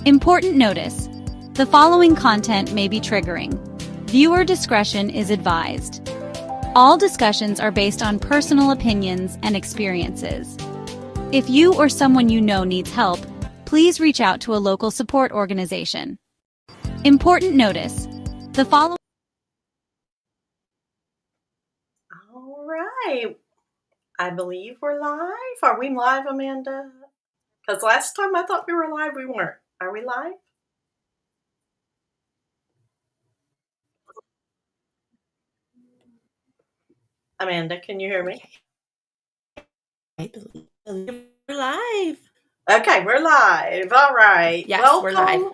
Important notice: the following content may be triggering. Viewer discretion is advised. All discussions are based on personal opinions and experiences. If you or someone you know needs help, please reach out to a local support organization. Important notice: the following... All right. I believe we're live. Are we live, Amanda? Because last time I thought we were live, we weren't. Are we live? Amanda, can you hear me? I believe we're live. Okay, we're live. All right. Yes, welcome. We're live.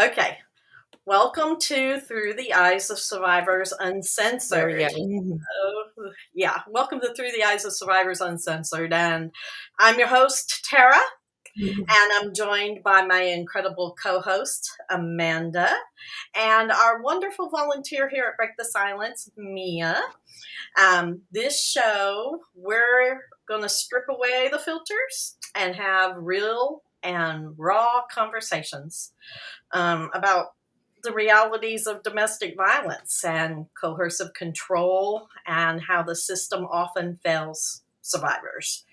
Okay. Welcome to Through the Eyes of Survivors Uncensored. There we go. Yeah, welcome to Through the Eyes of Survivors Uncensored. And I'm your host, Tara. And I'm joined by my incredible co-host, Amanda, and our wonderful volunteer here at Break the Silence, Mia. This show, we're going to strip away the filters and have real and raw conversations about the realities of domestic violence and coercive control and how the system often fails survivors.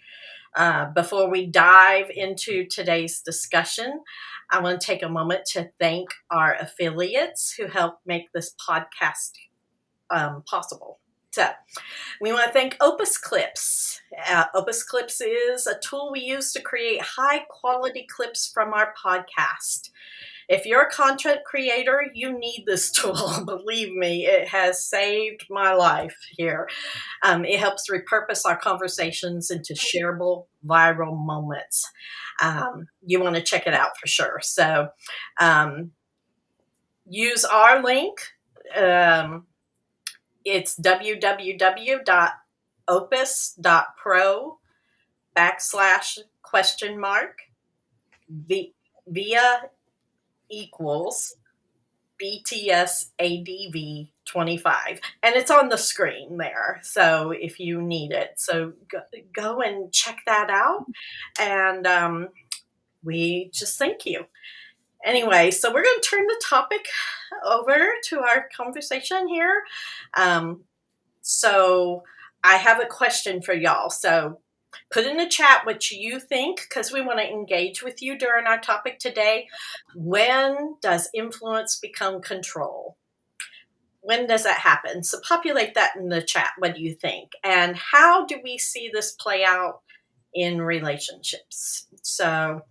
Before we dive into today's discussion, I want to take a moment to thank our affiliates who help make this podcast possible. So we want to thank Opus Clips. Opus Clips is a tool we use to create high quality clips from our podcast. If you're a content creator, you need this tool. Believe me, it has saved my life here. It helps repurpose our conversations into shareable viral moments. You want to check it out for sure. So use our link. It's www.opus.pro/via equals BTSADV 25. And it's on the screen there. So if you need it, so go and check that out. And we just thank you. Anyway, so we're going to turn the topic over to our conversation here. So I have a question for y'all. So put in the chat what you think, because we want to engage with you during our topic today. When does influence become control? When does that happen? So populate that in the chat. What do you think? And how do we see this play out in relationships? So,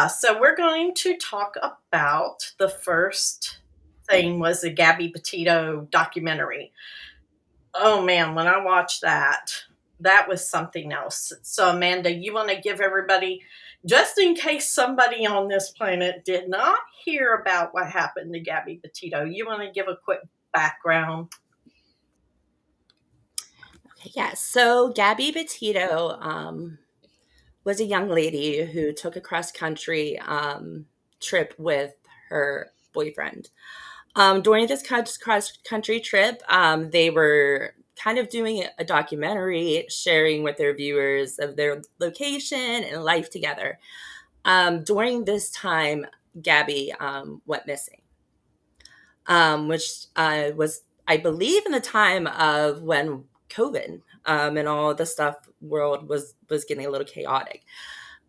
so we're going to talk about the first thing was the Gabby Petito documentary. Oh man, when I watched that was something else. So Amanda, you want to give everybody, just in case somebody on this planet did not hear about what happened to Gabby Petito, you want to give a quick background? Okay, yeah. So Gabby Petito was a young lady who took a cross-country trip with her boyfriend. During this cross-country trip, they were kind of doing a documentary, sharing with their viewers of their location and life together. During this time, Gabby went missing, which was, I believe, in the time of when COVID and all the stuff world was getting a little chaotic.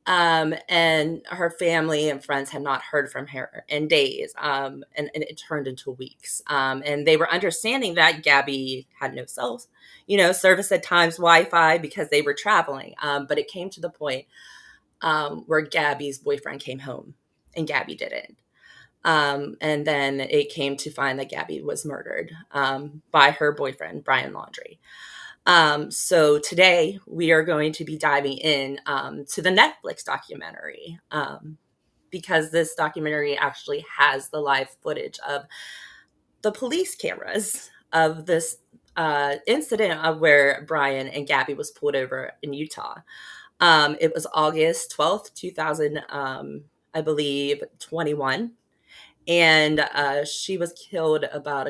And her family and friends had not heard from her in days, and it turned into weeks. And they were understanding that Gabby had no cell, service at times, Wi-Fi, because they were traveling. But it came to the point where Gabby's boyfriend came home and Gabby didn't. And then it came to find that Gabby was murdered by her boyfriend, Brian Laundrie. So today we are going to be diving in to the Netflix documentary because this documentary actually has the live footage of the police cameras of this incident of where Brian and Gabby was pulled over in Utah. It was August 12th, 2000, I believe, 21. And she was killed about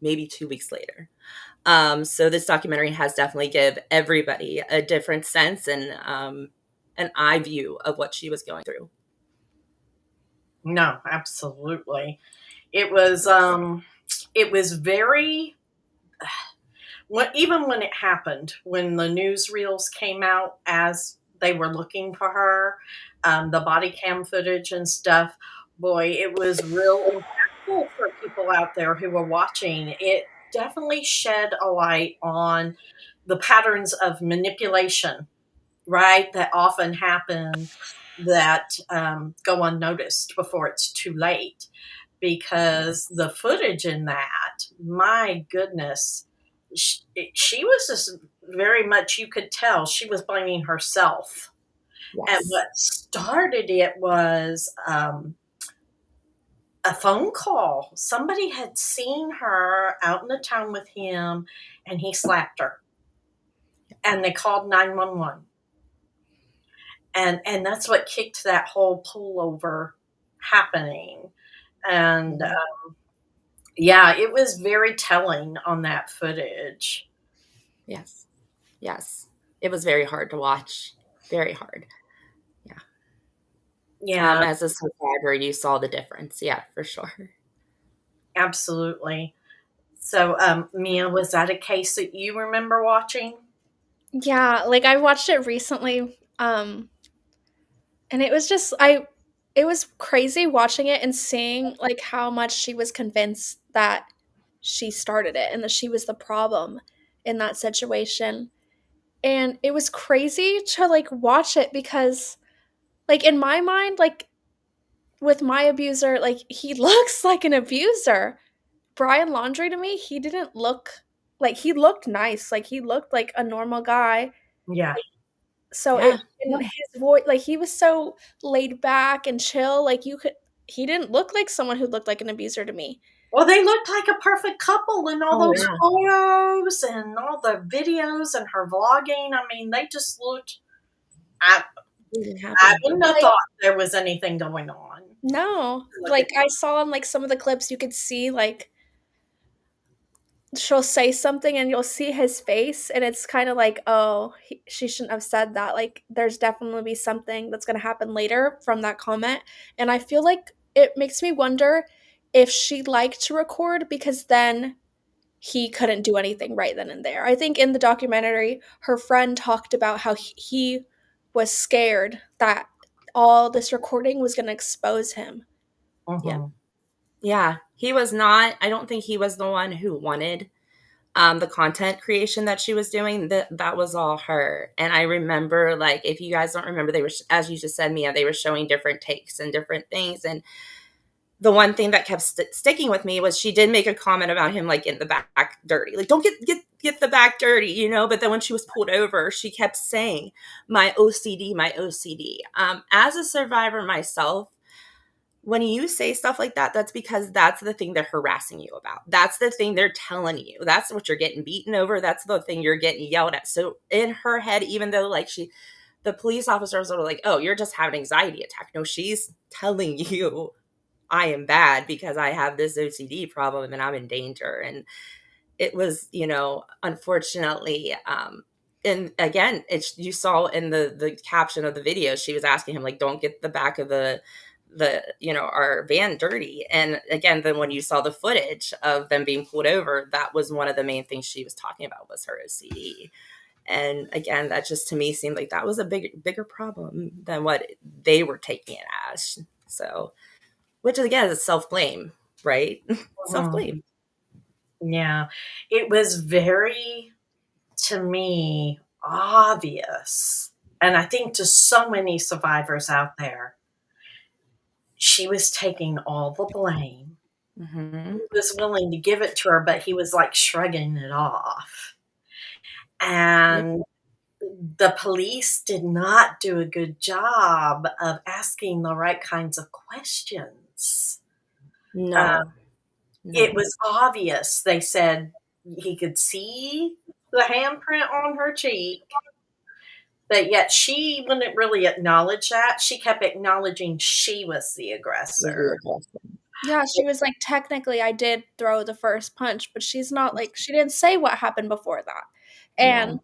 maybe 2 weeks later. So this documentary has definitely give everybody a different sense and an eye view of what she was going through. No, absolutely. It was very, even when it happened, when the newsreels came out as they were looking for her, the body cam footage and stuff, boy, it was real impactful for people out there who were watching. It definitely shed a light on the patterns of manipulation, right, that often happen that go unnoticed before it's too late. Because the footage in that, my goodness, she was just very much, you could tell she was blaming herself. And Yes. what started it was a phone call. Somebody had seen her out in the town with him and he slapped her. And they called 911. And that's what kicked that whole pullover happening. And yeah, it was very telling on that footage. Yes. Yes. It was very hard to watch. Very hard. Yeah. Yeah, As a survivor, you saw the difference. Yeah, for sure. absolutely. So, Mia, was that a case that you remember watching? Yeah, like I watched it recently, and it was just it was crazy watching it and seeing like how much she was convinced that she started it and that she was the problem in that situation. And it was crazy to like watch it because like in my mind, like with my abuser, like he looks like an abuser. Brian Laundrie to me, he didn't look like he looked nice, like he looked like a normal guy. Yeah. So Yeah. and his voice, like he was so laid back and chill, like he didn't look like someone who looked like an abuser to me. Well, they looked like a perfect couple in all Oh, those yeah. photos and all the videos and her vlogging. I mean, they just looked. I wouldn't have Like, thought there was anything going on. no, Look like at I saw in like some of the clips, you could see like she'll say something and you'll see his face, and it's kind of like, oh, she shouldn't have said that. Like, there's definitely be something that's gonna happen later from that comment, and I feel like it makes me wonder if she liked to record because then he couldn't do anything right then and there. I think in the documentary, her friend talked about how he was scared that all this recording was going to expose him. Yeah. Mhm. Yeah. He was not, I don't think he was the one who wanted the content creation that she was doing. That was all her. And I remember, like, if you guys don't remember, they were, as you just said, Mia, they were showing different takes and different things. And the one thing that kept sticking with me was she did make a comment about him, like, in the back dirty, like, don't get the back dirty, you know. But then when she was pulled over, she kept saying, my OCD, my OCD. As a survivor myself, when you say stuff like that, that's because that's the thing they're harassing you about. That's the thing they're telling you. That's what you're getting beaten over. That's the thing you're getting yelled at. So in her head, even though like the police officers are like, oh, you're just having an anxiety attack. No, she's telling you I am bad because I have this OCD problem and I'm in danger. And it was, unfortunately, and again, you saw in the caption of the video, she was asking him, like, don't get the back of the our van dirty. And again, then when you saw the footage of them being pulled over, that was one of the main things she was talking about was her OCD. And again, that just to me seemed like that was a bigger problem than what they were taking it as. So, which again is self-blame, right? Self-blame. Yeah. It was very, to me, obvious. And I think to so many survivors out there, she was taking all the blame. Mm-hmm. He was willing to give it to her, but he was like shrugging it off. And the police did not do a good job of asking the right kinds of questions. No. It was obvious. They said he could see the handprint on her cheek, but yet she wouldn't really acknowledge that. She kept acknowledging she was the aggressor. Yeah, she was like, technically, I did throw the first punch, but she's not like, she didn't say what happened before that. And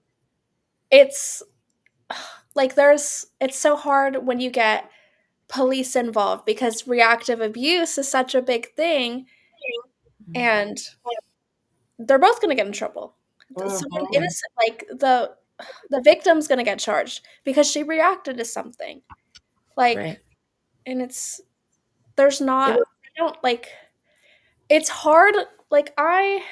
it's, like it's so hard when you get police involved because reactive abuse is such a big thing, and they're both going to get in trouble. Someone Mhm. innocent, like the victim's going to get charged because she reacted to something. Like, Right. and there's It not, was, I don't like, it's hard. Like, I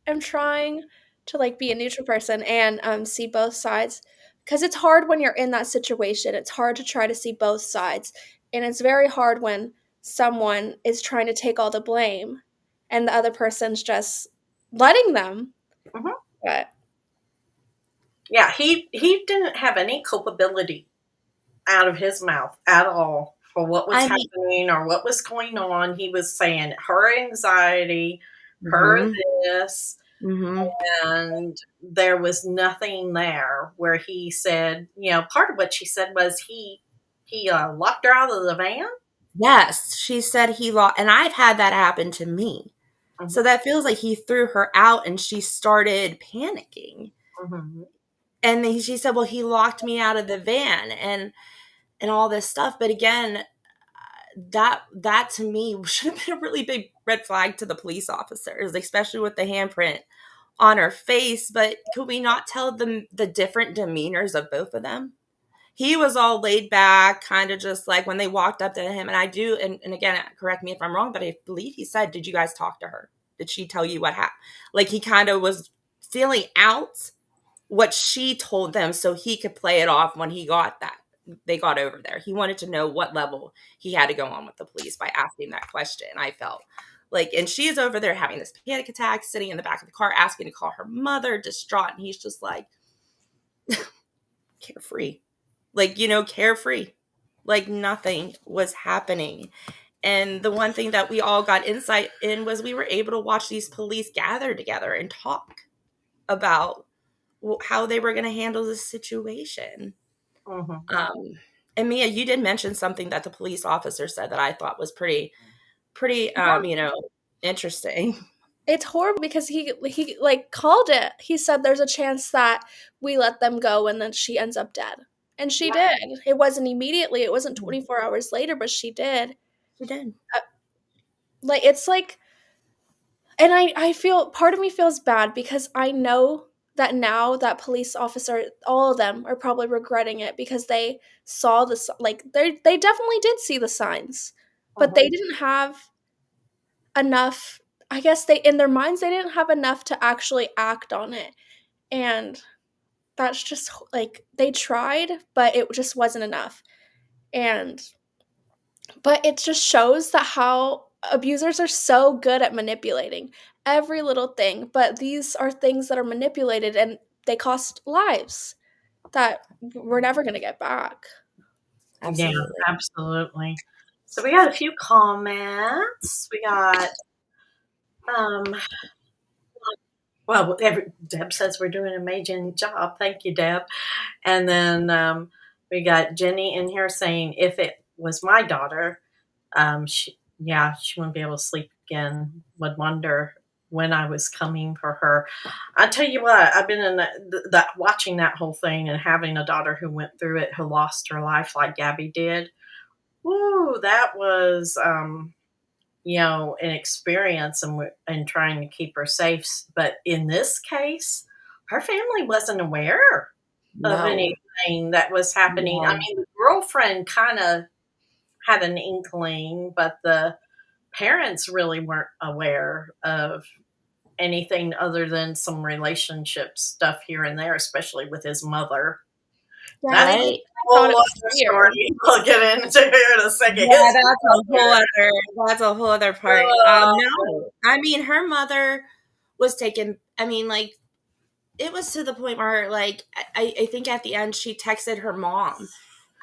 am trying to like be a neutral person and see both sides, because it's hard when you're in that situation. It's hard to try to see both sides, and it's very hard when someone is trying to take all the blame and the other person's just letting them. Mhm. But Yeah, he didn't have any culpability out of his mouth at all for what was I mean, happening or what was going on. He was saying her anxiety, her mhm, this, mhm. and there was nothing there where he said, part of what she said was he locked her out of the van. Yes, she said he lost, and I've had that happen to me. Mhm, So that feels like he threw her out and she started panicking. mhm, And then she said, "Well, he locked me out of the van and all this stuff." But again, that to me should have been a really big red flag to the police officers, especially with the handprint on her face. But could we not tell them the different demeanors of both of them? He was all laid back, kind of just like when they walked up to him. And I do, and again, correct me if I'm wrong, but I believe he said, "Did you guys talk to her? Did she tell you what happened?" Like he kind of was feeling out what she told them so he could play it off when they got over there. He wanted to know what level he had to go on with the police by asking that question. I felt like, and she's over there having this panic attack, sitting in the back of the car, asking to call her mother, distraught. And he's just like, carefree, like, carefree, like nothing was happening. And the one thing that we all got insight in was we were able to watch these police gather together and talk about how they were going to handle this situation. mhm. Um, and Mia, you did mention something that the police officer said that I thought was pretty, interesting. it's horrible because he like called it. He said there's a chance that we let them go and then she ends up dead. And she Yeah. did. It wasn't immediately. It wasn't 24 hours later, but she did. She did. Uh, like it's like, and I feel, part of me feels bad because I know that now that police officer, all of them are probably regretting it because they saw this, like they definitely did see the signs, but Mhm. they didn't have enough. I guess they, in their minds, they didn't have enough to actually act on it. And that's just like, they tried, but it just wasn't enough. And but it just shows that how abusers are so good at manipulating every little thing, but these are things that are manipulated and they cost lives that we're never going to get back. Yeah, Absolutely. absolutely. So we got a few comments. We got um well, Deb says we're doing an amazing job. Thank you, Deb. And then we got Jenny in here saying if it was my daughter, she wouldn't be able to sleep again. Would wonder when I was coming for her. I tell you what, I've been in that watching that whole thing and having a daughter who went through it, who lost her life like Gabby did. Woo, that was an experience, and trying to keep her safe. But in this case, her family wasn't aware of No. anything that was happening. I No. mean, the girlfriend kind of had an inkling, but the parents really weren't aware of anything other than some relationship stuff here and there, especially with his mother. Yeah, That is Right? a I thought whole it was other weird. story we'll get into here in a second. Yeah, His that's a whole other part. mother, No. I mean, her mother was taken, I mean, like, it was to the point where, like, I think at the end she texted her mom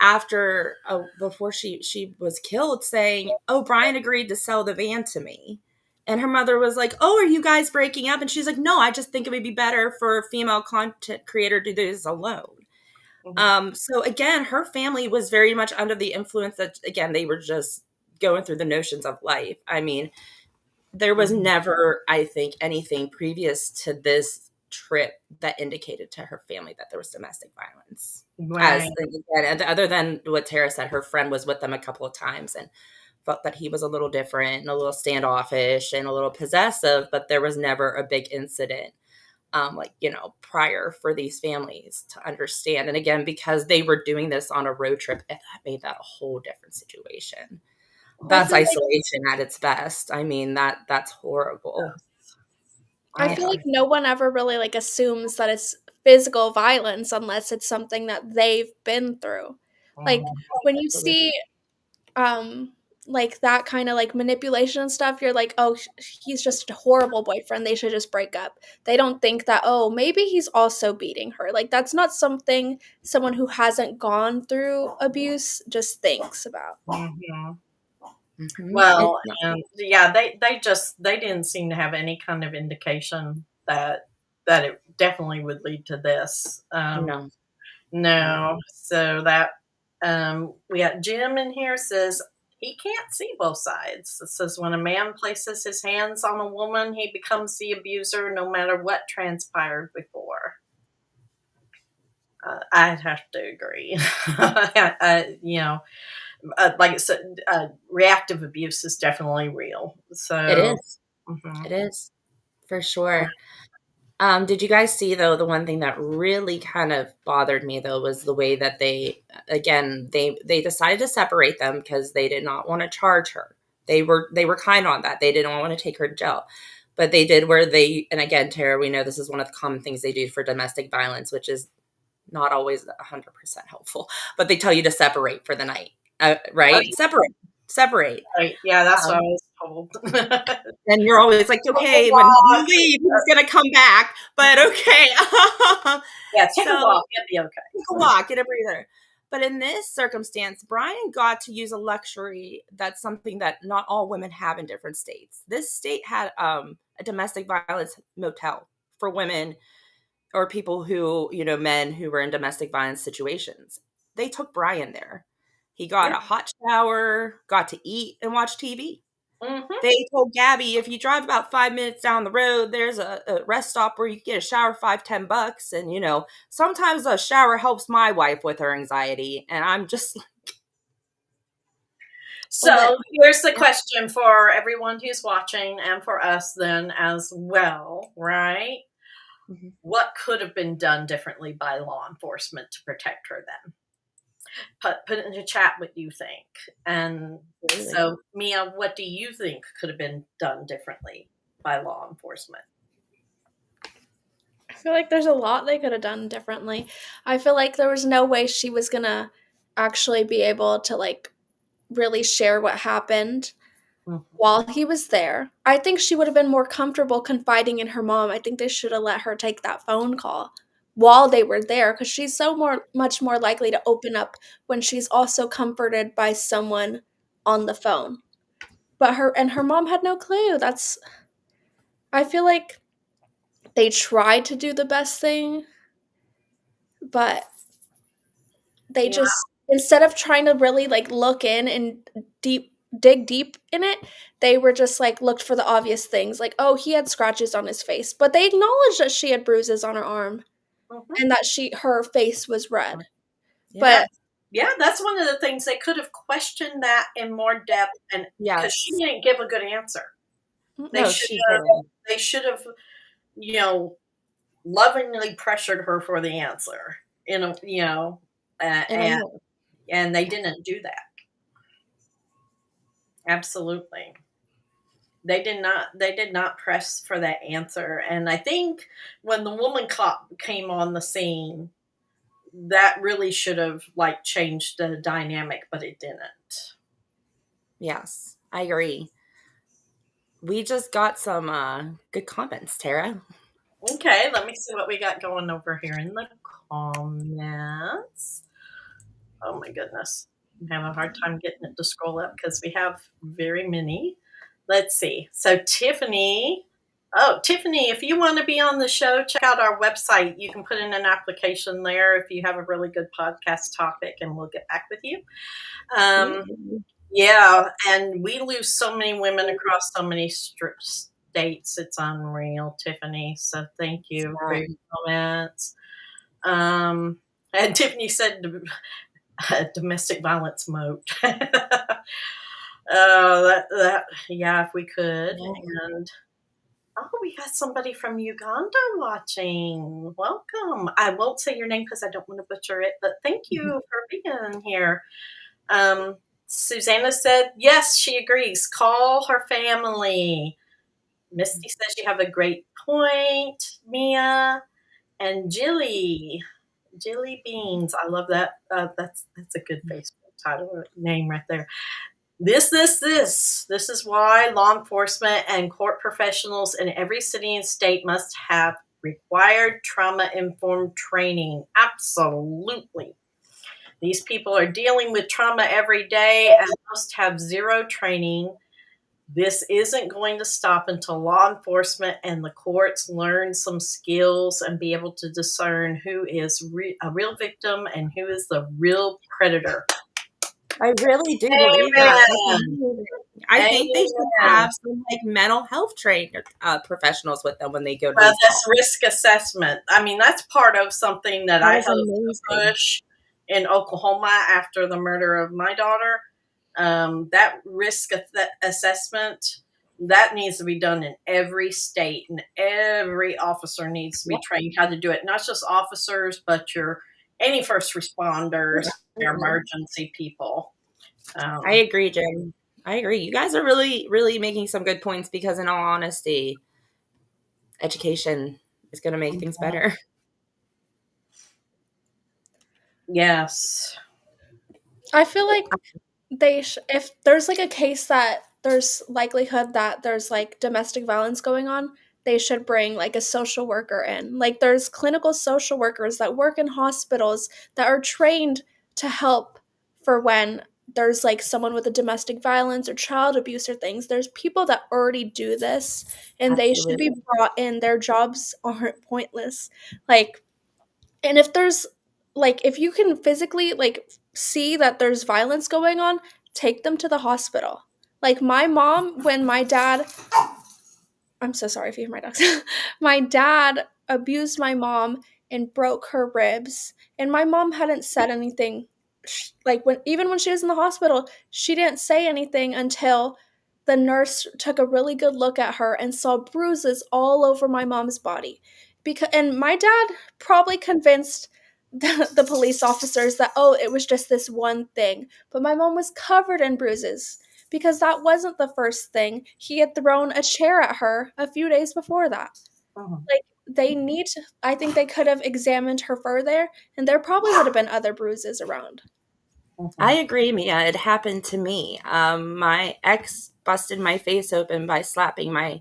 after, before she was killed, saying, "Oh, Brian agreed to sell the van to me." And her mother was like, "Oh, are you guys breaking up?" And she's like, "No, I just think it would be better for a female content creator to do this alone." So again, her family was very much under the influence that, again, they were just going through the notions of life. I mean, there was never, I think, anything previous to this trip that indicated to her family that there was domestic violence. Right. And other than what Tara said, her friend was with them a couple of times and felt that he was a little different and a little standoffish and a little possessive, but there was never a big incident, prior for these families to understand. And again, because they were doing this on a road trip, that made that a whole different situation. That's isolation at its best. I mean, that's horrible. I feel like no one ever really like assumes that it's physical violence unless it's something that they've been through. Like when you see like that kind of like manipulation and stuff, you're like, oh, he's just a horrible boyfriend, they should just break up. They don't think that, oh, maybe he's also beating her. Like that's not something someone who hasn't gone through abuse just thinks about. Well, and yeah, they didn't seem to have any kind of indication that it definitely would lead to this. No. So that we got Jim in here says he can't see both sides. It says when a man places his hands on a woman, he becomes the abuser no matter what transpired before. I'd have to agree. Like I said, reactive abuse is definitely real. So it is. It is for sure. Did you guys see though, the one thing that really kind of bothered me though was the way that they decided to separate them because they did not want to charge her. They were kind on that. They didn't want to take her to jail, but they did and again, Tara, we know this is one of the common things they do for domestic violence, which is not always 100% helpful, but they tell you to separate for the night. Right? Separate. Right. Yeah, that's what I was told. And you're always like, okay, when you leave, he's going to come back, but okay. Yeah, take a walk. It'll be okay. Take a walk, get a breather. But in this circumstance, Brian got to use a luxury that's something that not all women have in different states. This state had a domestic violence motel for women or people who, men who were in domestic violence situations. They took Brian there. He got a hot shower, got to eat and watch TV. They told Gabby, if you drive about 5 minutes down the road, there's a rest stop where you can get a shower, $5-10. And, sometimes a shower helps my wife with her anxiety. And I'm just like. So here's the question for everyone who's watching and for us then as well, right? What could have been done differently by law enforcement to protect her then? Put it in the chat what you think. And so, Mia, what do you think could have been done differently by law enforcement? I feel like there's a lot they could have done differently. I feel like there was no way she was going to actually be able to, like, really share what happened while he was there. I think she would have been more comfortable confiding in her mom. I think they should have let her take that phone call while they were there because she's much more likely to open up when she's also comforted by someone on the phone. But her mom had no clue. I feel like they tried to do the best thing, but they just, instead of trying to really like look in and dig deep in it, they were just like looked for the obvious things, like, oh, he had scratches on his face, but they acknowledged that she had bruises on her arm and that her face was red. But that's one of the things they could have questioned that in more depth, and because she didn't give a good answer. They should have lovingly pressured her for the answer, and they didn't do that. Absolutely. They did not press for that answer. And I think when the woman cop came on the scene, that really should have like changed the dynamic, but it didn't. Yes, I agree. We just got some good comments, Tara. Okay, let me see what we got going over here in the comments. Oh my goodness. I'm having a hard time getting it to scroll up because we have very many. Let's see. So Tiffany, if you want to be on the show, check out our website. You can put in an application there if you have a really good podcast topic, and we'll get back with you. Yeah, and we lose so many women across so many states. It's unreal, Tiffany. So thank you for your comments. And Tiffany said domestic violence moat. Yeah, if we could. And we got somebody from Uganda watching. Welcome. I won't say your name because I don't want to butcher it, but thank you for being here. Susanna said, yes, she agrees. Call her family. Misty says you have a great point, Mia. And Jilly Beans. I love that. That's a good Facebook title name right there. This is why law enforcement and court professionals in every city and state must have required trauma-informed training. Absolutely. These people are dealing with trauma every day and must have zero training. This isn't going to stop until law enforcement and the courts learn some skills and be able to discern who is a real victim and who is the real predator. I really do believe that. I think they should have some mental health trained professionals with them when they go to this risk assessment. I mean, that's part of something that I helped push in Oklahoma after the murder of my daughter. That risk assessment, that needs to be done in every state, and every officer needs to be trained how to do it. Not just officers, but any first responders, your emergency people. I agree, Jen. I agree. You guys are really, really making some good points because, in all honesty, education is going to make things better. Yes. I feel like if there's a case that there's likelihood that there's domestic violence going on, they should bring a social worker in. There's clinical social workers that work in hospitals that are trained to help for when there's someone with a domestic violence or child abuse or things. There's people that already do this, and Absolutely. They should be brought in. Their jobs aren't pointless. And if there's if you can physically see that there's violence going on, take them to the hospital. My mom, when my dad, I'm so sorry if you hear my dogs. My dad abused my mom and broke her ribs, and my mom hadn't said anything. Even when she was in the hospital, she didn't say anything until the nurse took a really good look at her and saw bruises all over my mom's body. And my dad probably convinced the police officers that, it was just this one thing. But my mom was covered in bruises because that wasn't the first thing. He had thrown a chair at her a few days before that. Uh-huh. I think they could have examined her further, and there probably would have been other bruises around. I agree, Mia. It happened to me. My ex busted my face open by slapping my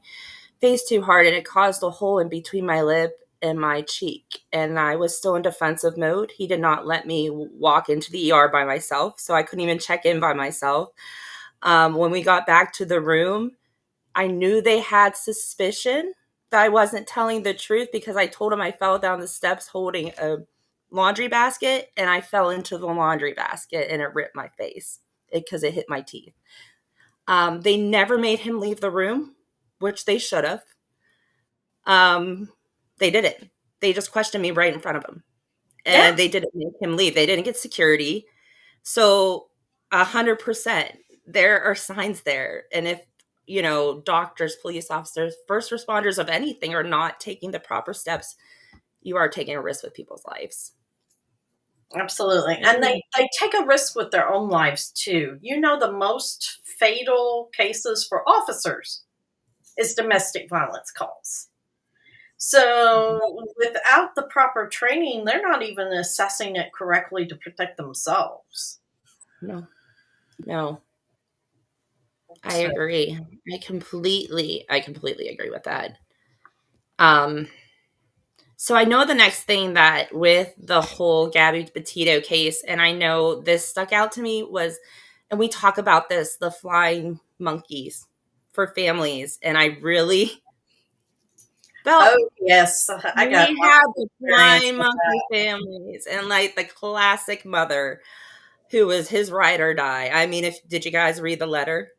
face too hard, and it caused a hole in between my lip and my cheek. And I was still in defensive mode. He did not let me walk into the ER by myself, so I couldn't even check in by myself. When we got back to the room, I knew they had suspicion that I wasn't telling the truth because I told him I fell down the steps holding a laundry basket, and I fell into the laundry basket and it ripped my face because it hit my teeth. They never made him leave the room, which they should have. They didn't. They just questioned me right in front of him, and they didn't make him leave. They didn't get security. So 100%, there are signs there. And if, doctors, police officers, first responders of anything are not taking the proper steps, you are taking a risk with people's lives. Absolutely. And they take a risk with their own lives too. The most fatal cases for officers is domestic violence calls. So without the proper training, they're not even assessing it correctly to protect themselves. No. I agree. I completely agree with that. So I know the next thing that with the whole Gabby Petito case, and I know this stuck out to me was, and we talk about this, the flying monkeys for families. And I really felt, yes, I got we have the flying monkey families and the classic mother who was his ride or die. I mean, did you guys read the letter?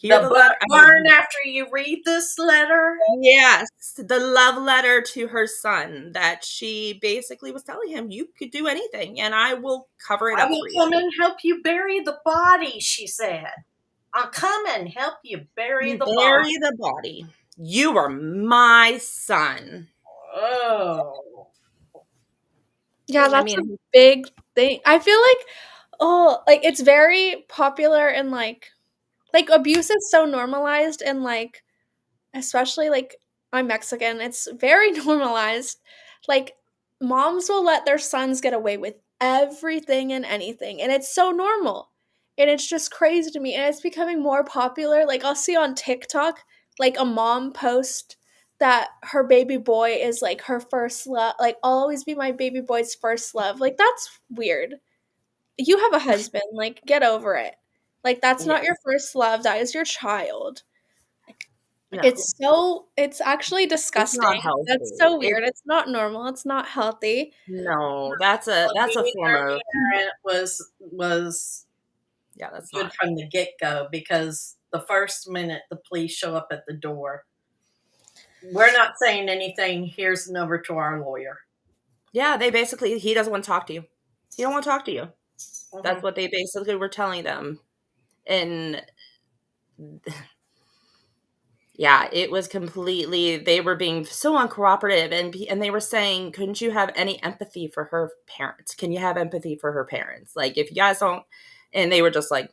Hear The the butt letter. burn after you read this letter? Yes, the love letter to her son that she basically was telling him, you could do anything and I will cover it I up will for you. come and help you bury the body, she said. I'll come and help you bury the Bury body. the body. You are my son. Oh. Yeah, I that's a mean, big thing. I feel like it's very popular and like abuse is so normalized and like especially like I'm Mexican, it's very normalized. Like moms will let their sons get away with everything and anything, and it's so normal. And it's just crazy to me. And it's becoming more popular. Like I'll see on TikTok like a mom post that her baby boy is like her first love, like I'll always be my baby boy's first love. Like that's weird. You have a husband, like get over it. Like that's yeah, not your first love, that is your child. no, It's actually it's not disgusting. That's healthy. so weird. It's not normal. It's not healthy. No, that's a Being form of, their parent was yeah, that's good not. from the get-go, because the first minute the police show up at the door, we're not saying anything. Here's the number to our lawyer. Yeah, he doesn't want to talk to you. He don't want to talk to you. That's Mhm. what they basically were telling them. And yeah, it was completely, they were being so uncooperative, and they were saying, couldn't you have any empathy for her parents? Can you have empathy for her parents? Like, if you guys don't, and they were just like,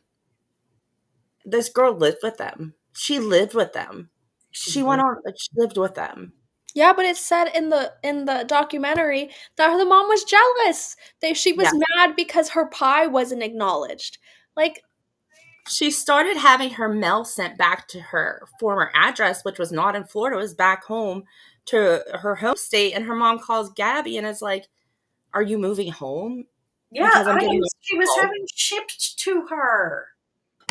this girl lived with them. She lived with them. She She went on, like, she lived with them. Yeah, but it said in the documentary that the mom was jealous. That she was Yeah. mad because her pie wasn't acknowledged. Like, She started having her mail sent back to her former address, which was not in Florida, it was back home to her home state. And her mom calls Gabby and is like, are you moving home? Yeah, Because I'm getting items she was mail. having shipped to her.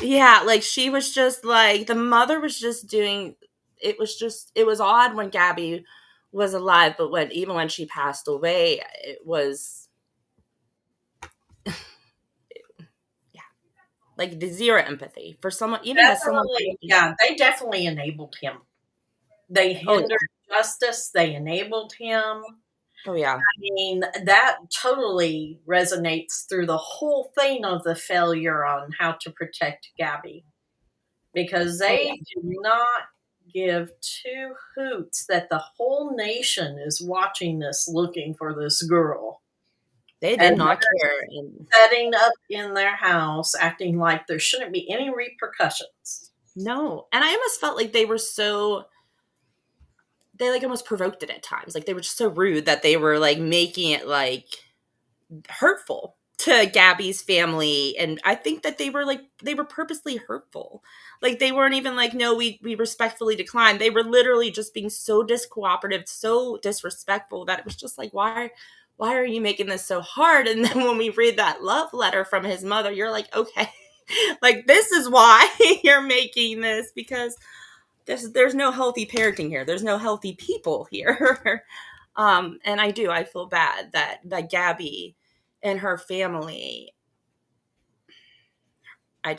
Yeah, like she was just like, the mother was just doing, it was odd when Gabby was alive, but even when she passed away, it was, yeah, like the zero empathy for someone, even as someone. Definitely, yeah, they definitely enabled him. They Oh hindered justice. They enabled him. yeah, oh yeah, I mean, that totally resonates through the whole thing of the failure on how to protect Gabby, because oh they yeah. do not give two hoots that the whole nation is watching this, looking for this girl. They did And not care. And setting up in their house, acting like there shouldn't be any repercussions. no, and I almost felt like they like almost provoked it at times. Like they were just so rude that they were like making it like hurtful to Gabby's family. And I think that they were purposely hurtful. Like they weren't even like, no, we respectfully declined. They were literally just being so discooperative, so disrespectful that it was just like, why are you making this so hard? And then when we read that love letter from his mother, you're like, okay, like this is why you're making this, because there's no healthy parenting here. There's no healthy people here. And I feel bad that Gabby and her family,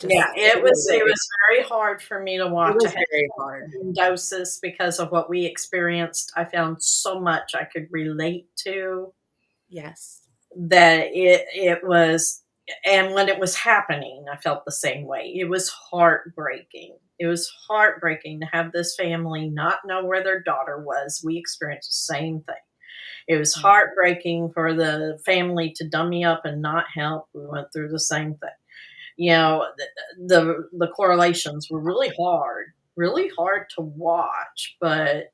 Yeah, it it was was very hard for me to it watch. I was had very hard. doses because of what we experienced. I found so much I could relate to, Yes. that it was, and when it was happening, I felt the same way. It was heartbreaking. It was heartbreaking to have this family not know where their daughter was. We experienced the same thing. It was heartbreaking for the family to dummy up and not help. We went through the same thing. You know, the correlations were really hard to watch. But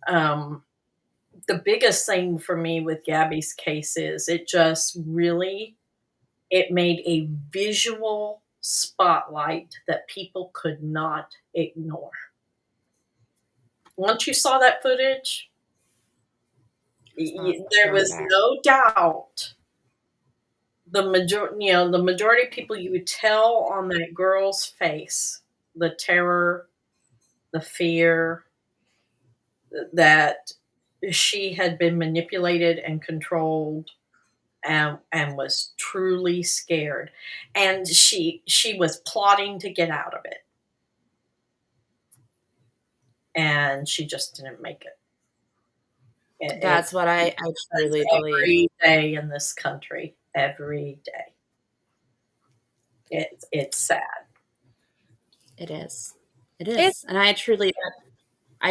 the biggest thing for me with Gabby's case is it made a visual spotlight that people could not ignore. Once you saw that footage, there Going was back. no doubt. The majority of people, you would tell on that girl's face the terror, the fear, that she had been manipulated and controlled, and was truly scared, and she was plotting to get out of it. and she just didn't make it. That's what I truly believe. Every day in this country, every day. It's sad. It is. It is. And I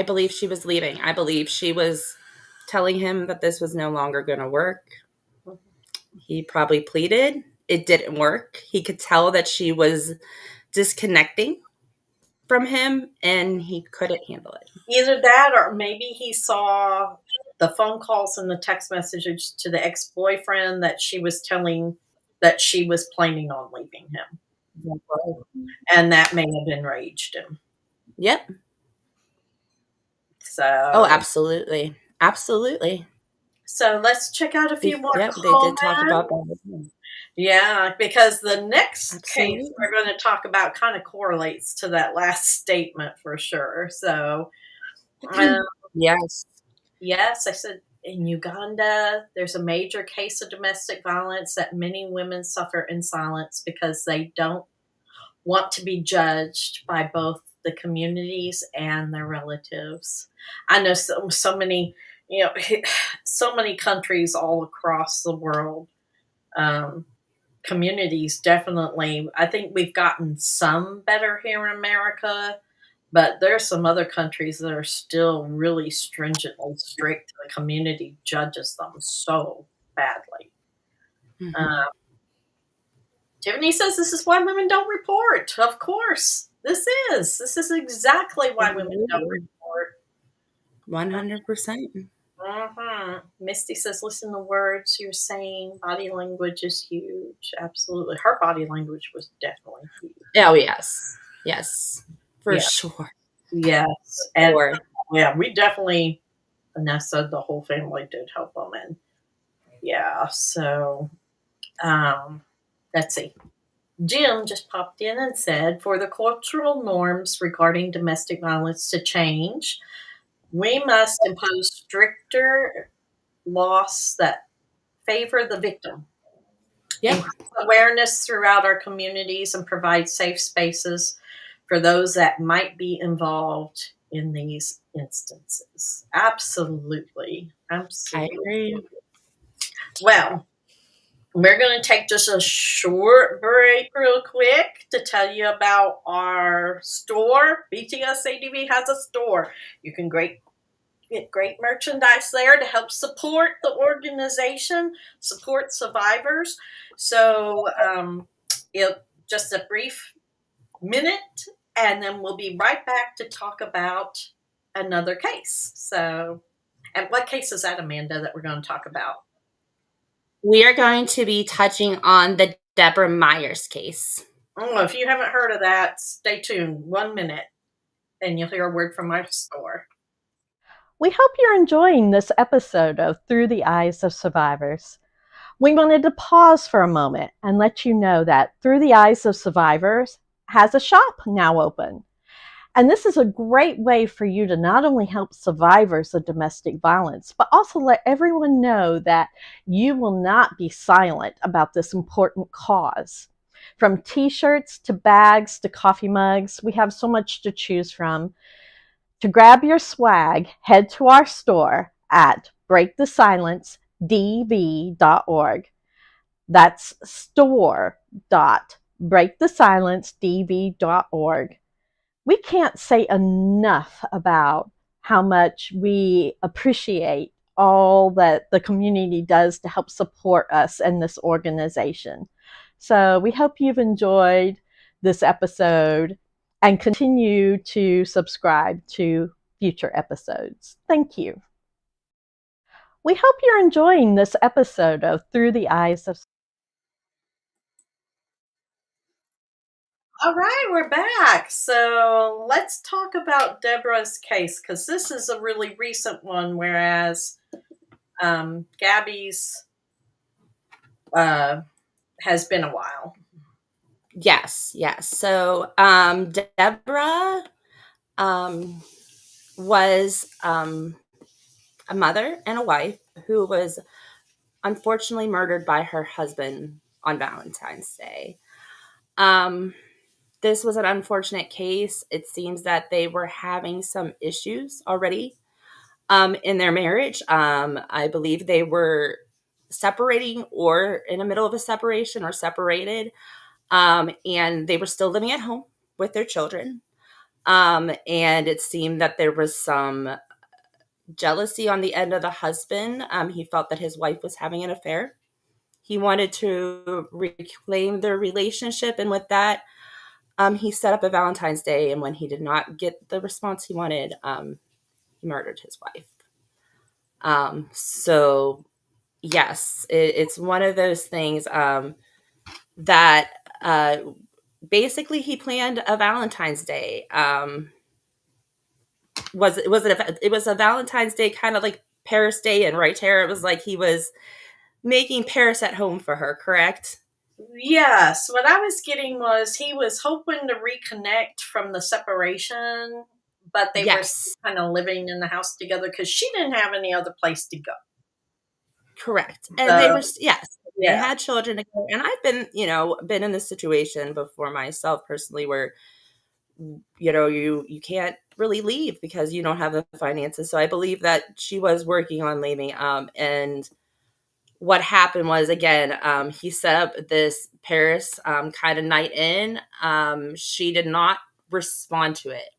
believe she was leaving. I believe she was telling him that this was no longer going to work. He probably pleaded. It didn't work. He could tell that she was disconnecting from him, and he couldn't handle it. Either that, or maybe he saw the phone calls and the text messages to the ex-boyfriend that she was telling that she was planning on leaving him. And that may have enraged him. Yep. So. Oh, absolutely. Absolutely. So let's check out a few more comments. They did talk about that. Yeah, because the next case we're going to talk about kind of correlates to that last statement for sure. So, yes. Yes, I said in Uganda, there's a major case of domestic violence that many women suffer in silence because they don't want to be judged by both the communities and their relatives. I know so many, so many countries all across the world, communities definitely. I think we've gotten some better here in America, but there's some other countries that are still really stringently strict. The community judges them so badly. Mm-hmm. Tiffany says this is why women don't report. Of course, this is exactly why women don't report. 100%. Misty says, listen to words you're saying. Body language is huge. Absolutely. Her body language was definitely huge. Oh, yes. Yes. For sure. Yes. And yeah, we definitely, Vanessa, the whole family did help them. And yeah, so let's see. Jim just popped in and said, for the cultural norms regarding domestic violence to change, we must impose stricter laws that favor the victim. Yep. Awareness throughout our communities and provide safe spaces for those that might be involved in these instances. Absolutely. Absolutely. I agree. Well, we're going to take just a short break real quick to tell you about our store. BTSADV has a store. You can get great merchandise there to help support the organization, support survivors. So just a brief minute, and then we'll be right back to talk about another case. So, and what case is that, Amanda, that we're going to talk about? We are going to be touching on the Deborah Myers case. Oh, if you haven't heard of that, stay tuned. 1 minute, and you'll hear a word from our store. We hope you're enjoying this episode of Through the Eyes of Survivors. We wanted to pause for a moment and let you know that Through the Eyes of Survivors has a shop now open. And this is a great way for you to not only help survivors of domestic violence, but also let everyone know that you will not be silent about this important cause. From t-shirts to bags to coffee mugs, we have so much to choose from. To grab your swag, head to our store at breakthesilencedv.org. That's store.breakthesilencedv.org. We can't say enough about how much we appreciate all that the community does to help support us and this organization. So we hope you've enjoyed this episode and continue to subscribe to future episodes. Thank you. We hope you're enjoying this episode of Through the Eyes of. All right, we're back. So let's talk about Deborah's case, because this is a really recent one, whereas Gabby's has been a while. Yes. So Deborah was a mother and a wife who was unfortunately murdered by her husband on Valentine's Day. this was an unfortunate case. It seems that they were having some issues already in their marriage. I believe they were separating or in the middle of a separation or separated. And they were still living at home with their children. And it seemed that there was some jealousy on the end of the husband. He felt that his wife was having an affair. He wanted to reclaim their relationship. And with that, he set up a Valentine's Day. And when he did not get the response he wanted, he murdered his wife. So yes, it's one of those things that basically he planned a Valentine's Day. It was a Valentine's Day kind of like Paris Day, and right, Tara? It was like he was making Paris at home for her, correct? Yes. What I was getting was he was hoping to reconnect from the separation, but they were kind of living in the house together because she didn't have any other place to go. Correct. And they were, they had children together. And I've been in this situation before myself personally where, you can't really leave because you don't have the finances. So I believe that she was working on leaving. And what happened was, again, he set up this Paris kind of night in. She did not respond to it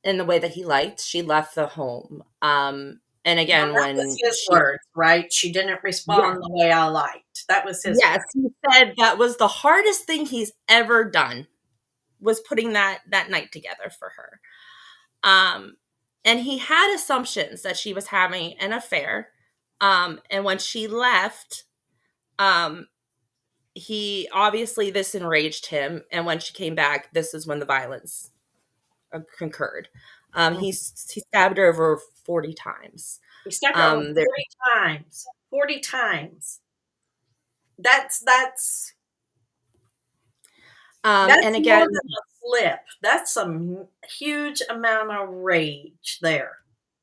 in the way that he liked. She left the home. And again, that was his words, right? She didn't respond the way I liked. That was his words. He said that was the hardest thing he's ever done, was putting that night together for her. And he had assumptions that she was having an affair. And when she left, he obviously, this enraged him. And when she came back, this is when the violence concurred. He stabbed her over 40 times. He stabbed her over 40 times. 40 times. That's and again, more than a flip. That's some huge amount of rage there.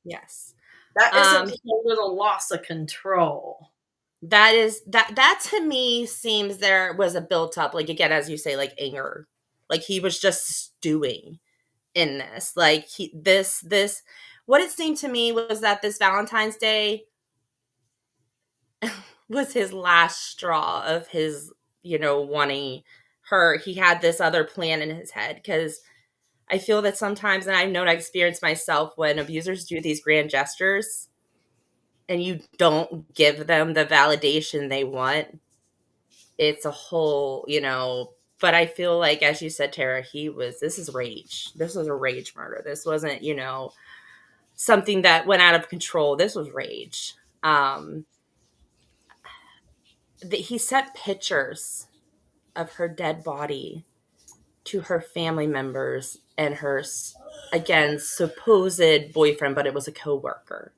Yes. That isn't just a little loss of control. That to me seems there was a built up, like, again, as you say, like anger. Like he was just stewing in this. Like what it seemed to me was that this Valentine's Day was his last straw of his, wanting her. He had this other plan in his head, because I feel that sometimes, and I've known, I experienced myself, when abusers do these grand gestures and you don't give them the validation they want, it's a whole, but I feel like, as you said, Tara, this is rage. This was a rage murder. This wasn't, something that went out of control. This was rage. He sent pictures of her dead body to her family members and her, again, supposed boyfriend, but it was a coworker.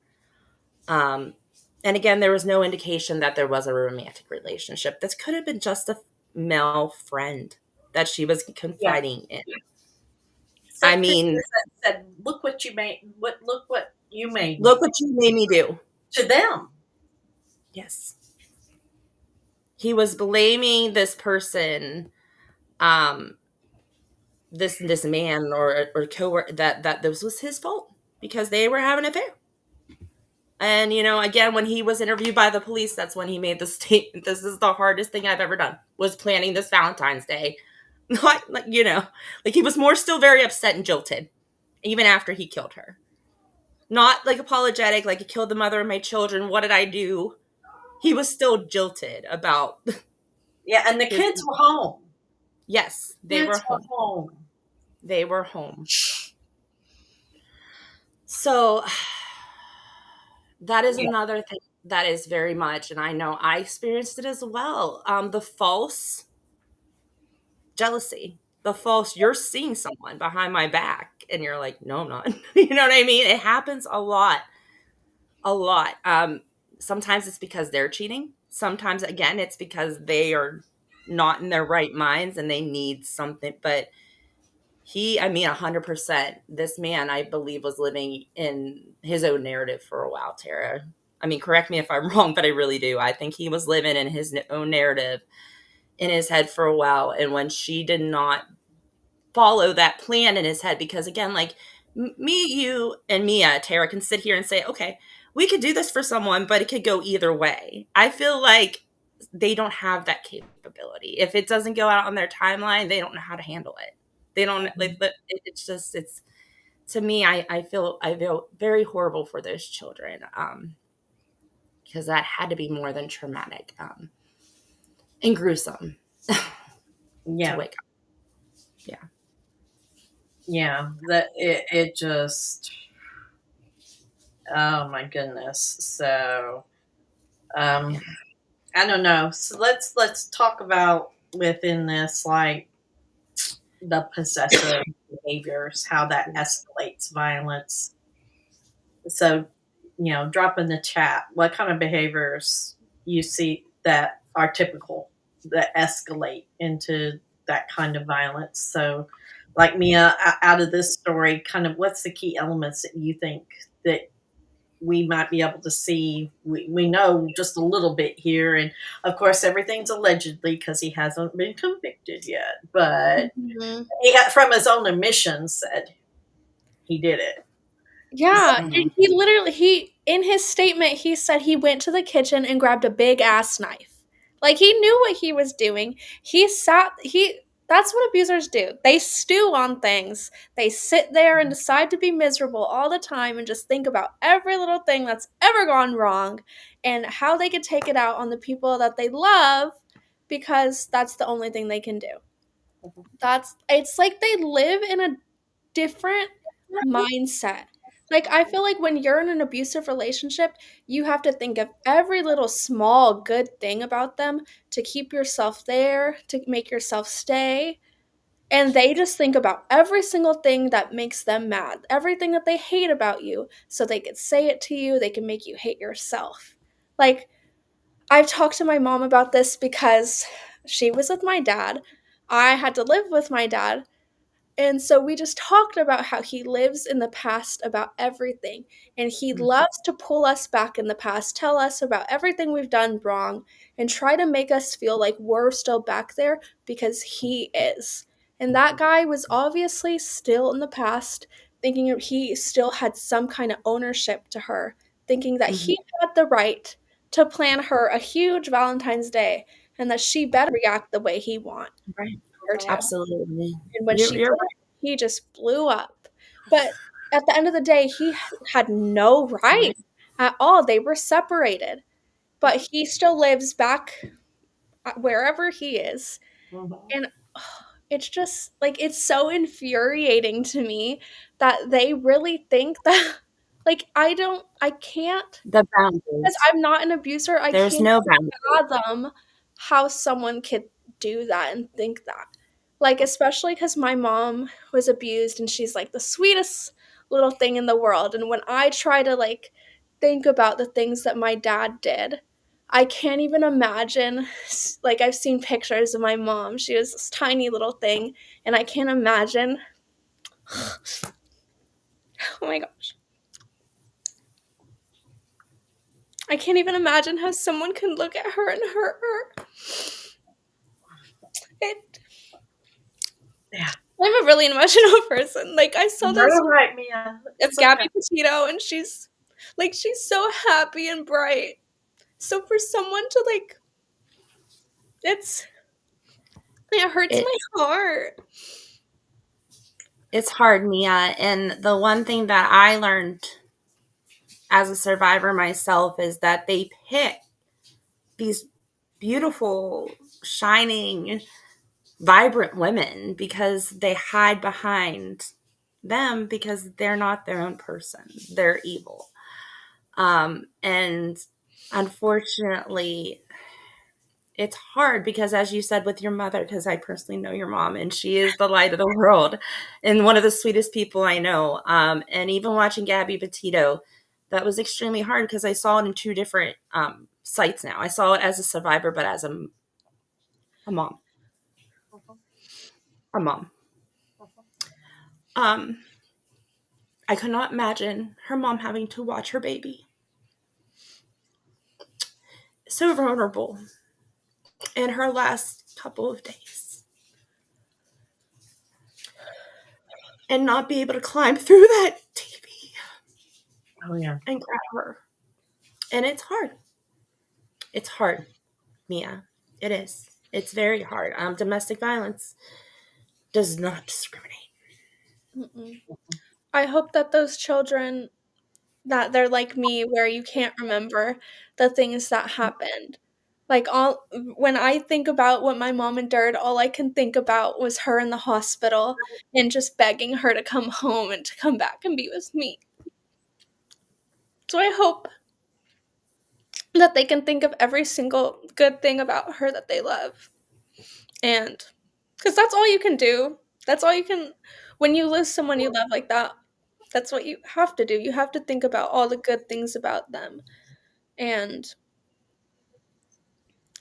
And again, there was no indication that there was a romantic relationship. This could have been just a male friend that she was confiding in. So I mean, said, "Look what you made! Look what you made! Look what you made me do to them." Yes, he was blaming this person, this man or coworker, that this was his fault because they were having an affair. And, again, when he was interviewed by the police, that's when he made the statement, "This is the hardest thing I've ever done, was planning this Valentine's Day." Not like, like he was more still very upset and jilted, even after he killed her. Not like apologetic, like, "He killed the mother of my children. What did I do?" He was still jilted about. Yeah, and the kids were home. Yes, they were home. They were home. So that is another thing that is very much, and I know I experienced it as well, the false jealousy, the false, you're seeing someone behind my back and you're like, "No, I'm not." You know what I mean? It happens a lot. Sometimes it's because they're cheating. Sometimes, again, it's because they are not in their right minds and they need something. But 100%, this man, I believe, was living in his own narrative for a while, Tara. I mean, correct me if I'm wrong, but I really do. I think he was living in his own narrative in his head for a while. And when she did not follow that plan in his head, because again, like me, you, and Mia, Tara, can sit here and say, okay, we could do this for someone, but it could go either way. I feel like they don't have that capability. If it doesn't go out on their timeline, they don't know how to handle it. They don't like. It's just, it's, to me, I feel very horrible for those children, because that had to be more than traumatic, and gruesome. Yeah. To wake up. Yeah. Yeah. That it just, oh my goodness. So, I don't know. So let's talk about within this, like the possessive behaviors, how that escalates violence. So, drop in the chat what kind of behaviors you see that are typical that escalate into that kind of violence. So, like Mia, out of this story, kind of what's the key elements that you think that we might be able to see? We know just a little bit here, and of course, everything's allegedly because he hasn't been convicted yet. But he got, from his own admission, said he did it. Yeah, and he literally, in his statement, he said he went to the kitchen and grabbed a big ass knife. Like, he knew what he was doing. That's what abusers do. They stew on things. They sit there and decide to be miserable all the time and just think about every little thing that's ever gone wrong and how they could take it out on the people that they love, because that's the only thing they can do. It's like they live in a different mindset. Like, I feel like when you're in an abusive relationship, you have to think of every little small good thing about them to keep yourself there, to make yourself stay. And they just think about every single thing that makes them mad, everything that they hate about you, so they could say it to you, they can make you hate yourself. Like, I've talked to my mom about this because she was with my dad. I had to live with my dad. And so we just talked about how he lives in the past about everything. And he loves to pull us back in the past, tell us about everything we've done wrong, and try to make us feel like we're still back there because he is. And that guy was obviously still in the past, thinking he still had some kind of ownership to her, thinking that he had the right to plan her a huge Valentine's Day and that she better react the way he wants Right. her to. Absolutely. And when she did, he just blew up. But at the end of the day, he had no right at all. They were separated. But he still lives back wherever he is. And it's just, like, it's so infuriating to me that they really think that, like, I can't, The boundaries. because I'm not an abuser, There's can't no boundaries. fathom how someone could do that and think that. Like, especially because my mom was abused and she's like the sweetest little thing in the world. And when I try to, like, think about the things that my dad did, I can't even imagine. Like, I've seen pictures of my mom. She was this tiny little thing, and I can't imagine. Oh my gosh. I can't even imagine how someone can look at her and hurt her. Yeah. I'm a really emotional person. Like, I saw this. You're right, Mia. It's Gabby Petito, and she's so happy and bright. So for someone to, like, it hurts my heart. It's hard, Mia. And the one thing that I learned as a survivor myself is that they pick these beautiful, shining, vibrant women because they hide behind them because they're not their own person. They're evil. And unfortunately, it's hard because, as you said with your mother, because I personally know your mom and she is the light of the world and one of the sweetest people I know. And even watching Gabby Petito, that was extremely hard because I saw it in two different sites now. I saw it as a survivor, but as a mom. A mom. I could not imagine her mom having to watch her baby. So vulnerable in her last couple of days. and not be able to climb through that TV. Oh, yeah. And grab her. And it's hard. It's hard, Mia. It is. It's very hard. Domestic violence does not discriminate. Mm-mm. I hope that those children, that they're like me, where you can't remember the things that happened. Like, when I think about what my mom endured, all I can think about was her in the hospital and just begging her to come home and to come back and be with me. So I hope that they can think of every single good thing about her that they love. And because that's all you can do. That's all you can, when you lose someone you love like that, that's what you have to do. You have to think about all the good things about them. And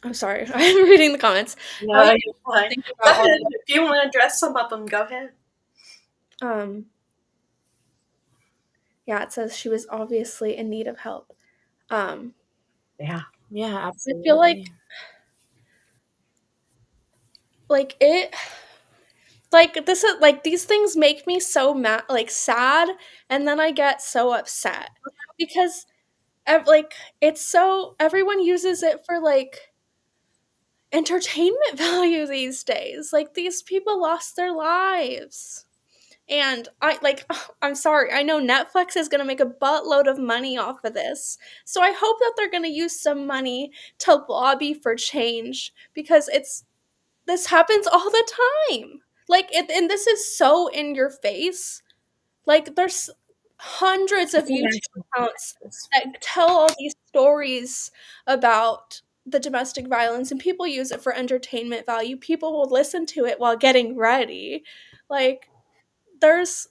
I'm sorry, I'm reading the comments. No, you're fine. Think Go about all ahead. If you want to address some of them, go ahead. Yeah, it says she was obviously in need of help. Yeah. Yeah, absolutely. I feel like it, like this is like, these things make me so mad, like sad, and then I get so upset because like it's so, everyone uses it for like entertainment value these days. Like, these people lost their lives. And I'm sorry, I know Netflix is going to make a buttload of money off of this. So I hope that they're going to use some money to lobby for change, because this happens all the time. Like, and this is so in your face. Like, there's hundreds of YouTube accounts that tell all these stories about the domestic violence, and people use it for entertainment value. People will listen to it while getting ready. Like, there's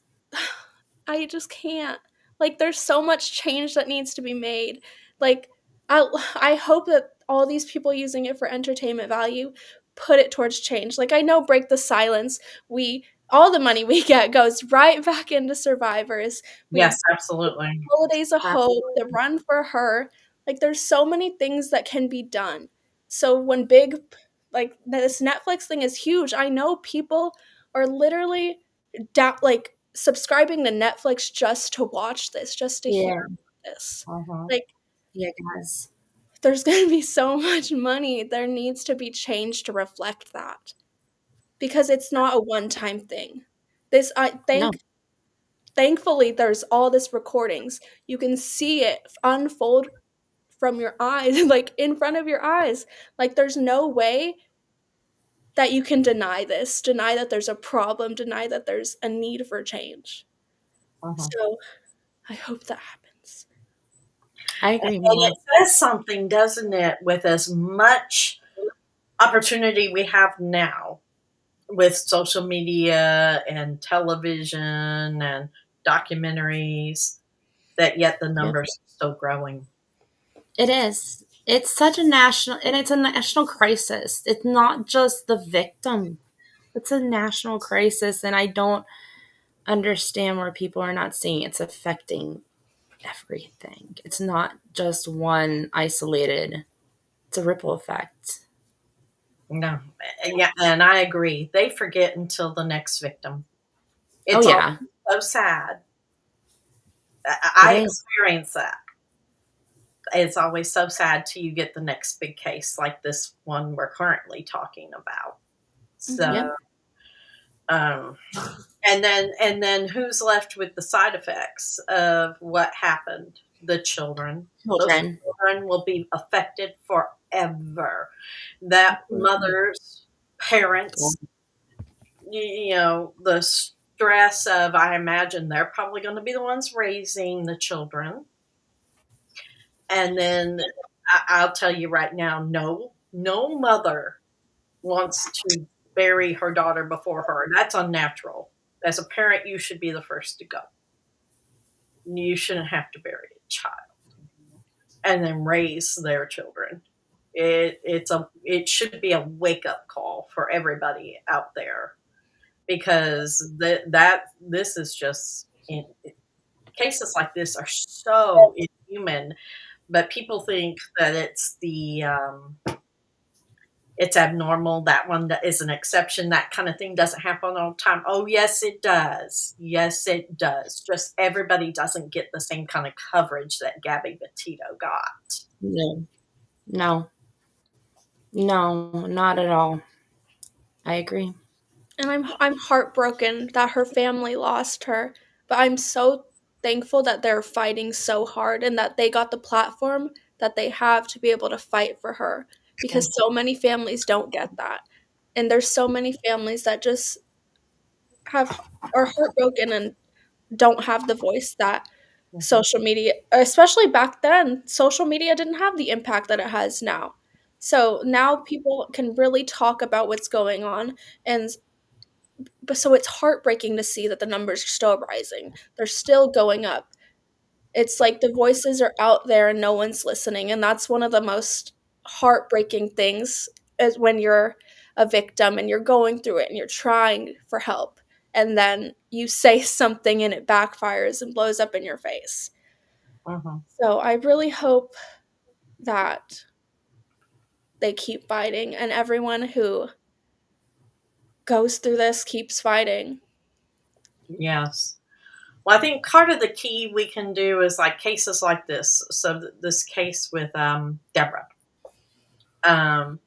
I just can't. Like, there's so much change that needs to be made. Like, I hope that all these people using it for entertainment value put it towards change. Like, I know Break the Silence, all the money we get goes right back into survivors. Yes, absolutely. Holidays of Hope, the Run for Her. Like, there's so many things that can be done. So when like, this Netflix thing is huge, I know people are literally like subscribing to Netflix just to watch this, just to hear this. Like, yeah, guys. there's going to be so much money. There needs to be change to reflect that, because it's not a one-time thing. Thankfully, there's all this recordings. You can see it unfold from your eyes, like in front of your eyes. Like, there's no way that you can deny this, deny that there's a problem, deny that there's a need for change. So I hope that happens. I agree. And it says something, doesn't it, with as much opportunity we have now with social media and television and documentaries, that yet the numbers are still growing. It is. It's such a national crisis. It's not just the victim. It's a national crisis, and I don't understand where people are not seeing it's affecting everything. It's not just one isolated. It's a ripple effect. No, yeah, and I agree. They forget until the next victim. It's so sad. I experience that. It's always so sad till you get the next big case like this one we're currently talking about. So, and then who's left with the side effects of what happened? The children. Those children will be affected forever. That mother's parents, the stress of, I imagine they're probably going to be the ones raising the children. And then I'll tell you right now, no mother wants to bury her daughter before her. That's unnatural. As a parent, you should be the first to go. You shouldn't have to bury a child and then raise their children. It should be a wake-up call for everybody out there, because this is just, cases like this are so inhuman. But people think that it's the it's abnormal. That one is an exception. That kind of thing doesn't happen all the time. Oh, yes, it does. Yes, it does. Just everybody doesn't get the same kind of coverage that Gabby Petito got. No, not at all. I agree. And I'm heartbroken that her family lost her, but I'm so thankful that they're fighting so hard and that they got the platform that they have to be able to fight for her, because so many families don't get that. And there's so many families that just are heartbroken and don't have the voice that social media, especially back then, social media didn't have the impact that it has now. So now people can really talk about what's going on, and but so it's heartbreaking to see that the numbers are still rising. They're still going up. It's like the voices are out there and no one's listening, and that's one of the most heartbreaking things, is when you're a victim and you're going through it and you're trying for help, and then you say something and it backfires and blows up in your face. So I really hope that they keep fighting, and everyone who goes through this keeps fighting. Yes. Well, I think part of the key we can do is like cases like this. So this case with Deborah. I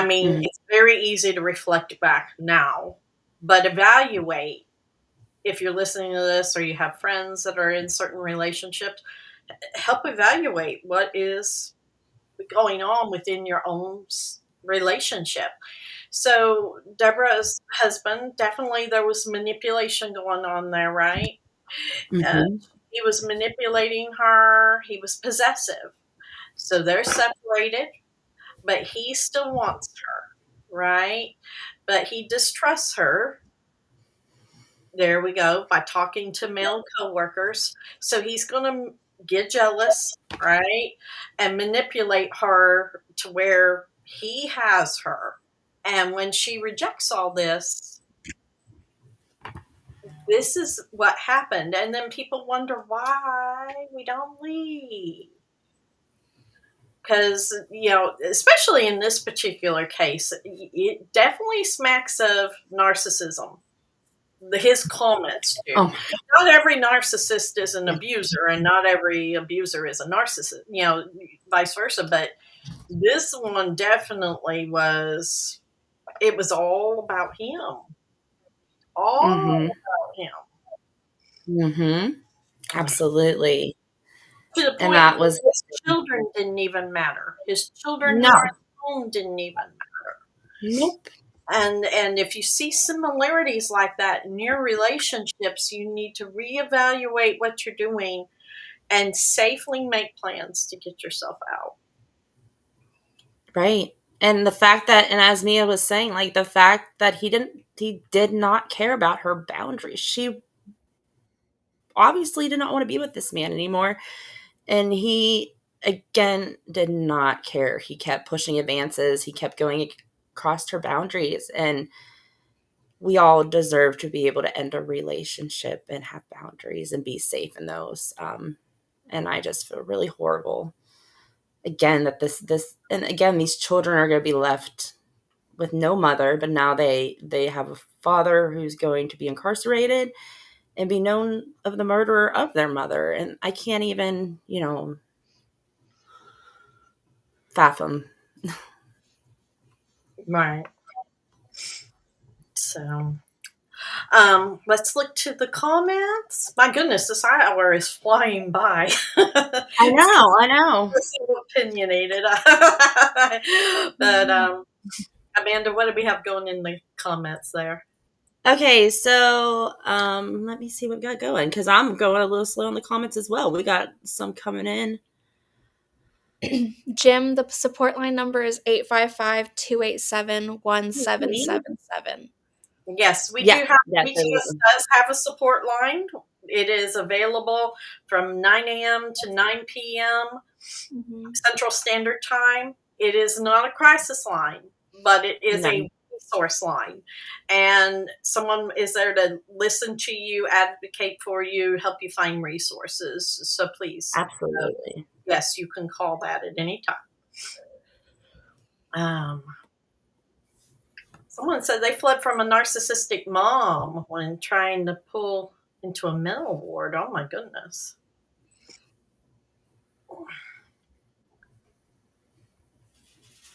mean, it's very easy to reflect back now, but evaluate, if you're listening to this or you have friends that are in certain relationships, help evaluate what is going on within your own relationship. So Deborah's husband, definitely there was manipulation going on there, right? He was manipulating her. He was possessive. So they're separated, but he still wants her, right? But he distrusts her. There we go, by talking to male coworkers. So he's going to get jealous, right? And manipulate her to where he has her. And when she rejects all this, this is what happened. And then people wonder why we don't leave. Because, especially in this particular case, it definitely smacks of narcissism. His comments do. Oh. Not every narcissist is an abuser, and not every abuser is a narcissist, vice versa. But this one definitely was, it was all about him. All about him. Absolutely. To the point And that was, his children didn't even matter. His children No. who were at home didn't even matter. Nope. And if you see similarities like that in your relationships, you need to reevaluate what you're doing and safely make plans to get yourself out. Right. And the fact that, and as Mia was saying, like the fact that he did not care about her boundaries. She obviously did not want to be with this man anymore. And he, again, did not care. He kept pushing advances. He kept going across her boundaries. And we all deserve to be able to end a relationship and have boundaries and be safe in those. And I just feel really horrible. Again, that and again, these children are going to be left with no mother, but now they have a father who's going to be incarcerated and be known of the murderer of their mother. And I can't even, fathom. Right. So, let's look to the comments. My goodness, this hour is flying by. I know. So opinionated. But Amanda, what do we have going in the comments there? Okay, so let me see what we got going, because I'm going a little slow in the comments as well. We got some coming in. Jim, the support line number is 855-287-1777. Yes, we Yeah, do have, yeah, BTS does have a support line. It is available from 9 a.m. to 9 p.m. Central Standard Time. It is not a crisis line, but it is a resource line. And someone is there to listen to you, advocate for you, help you find resources. So please. Absolutely. Yes, you can call that at any time. Someone said they fled from a narcissistic mom when trying to pull into a mental ward. Oh my goodness.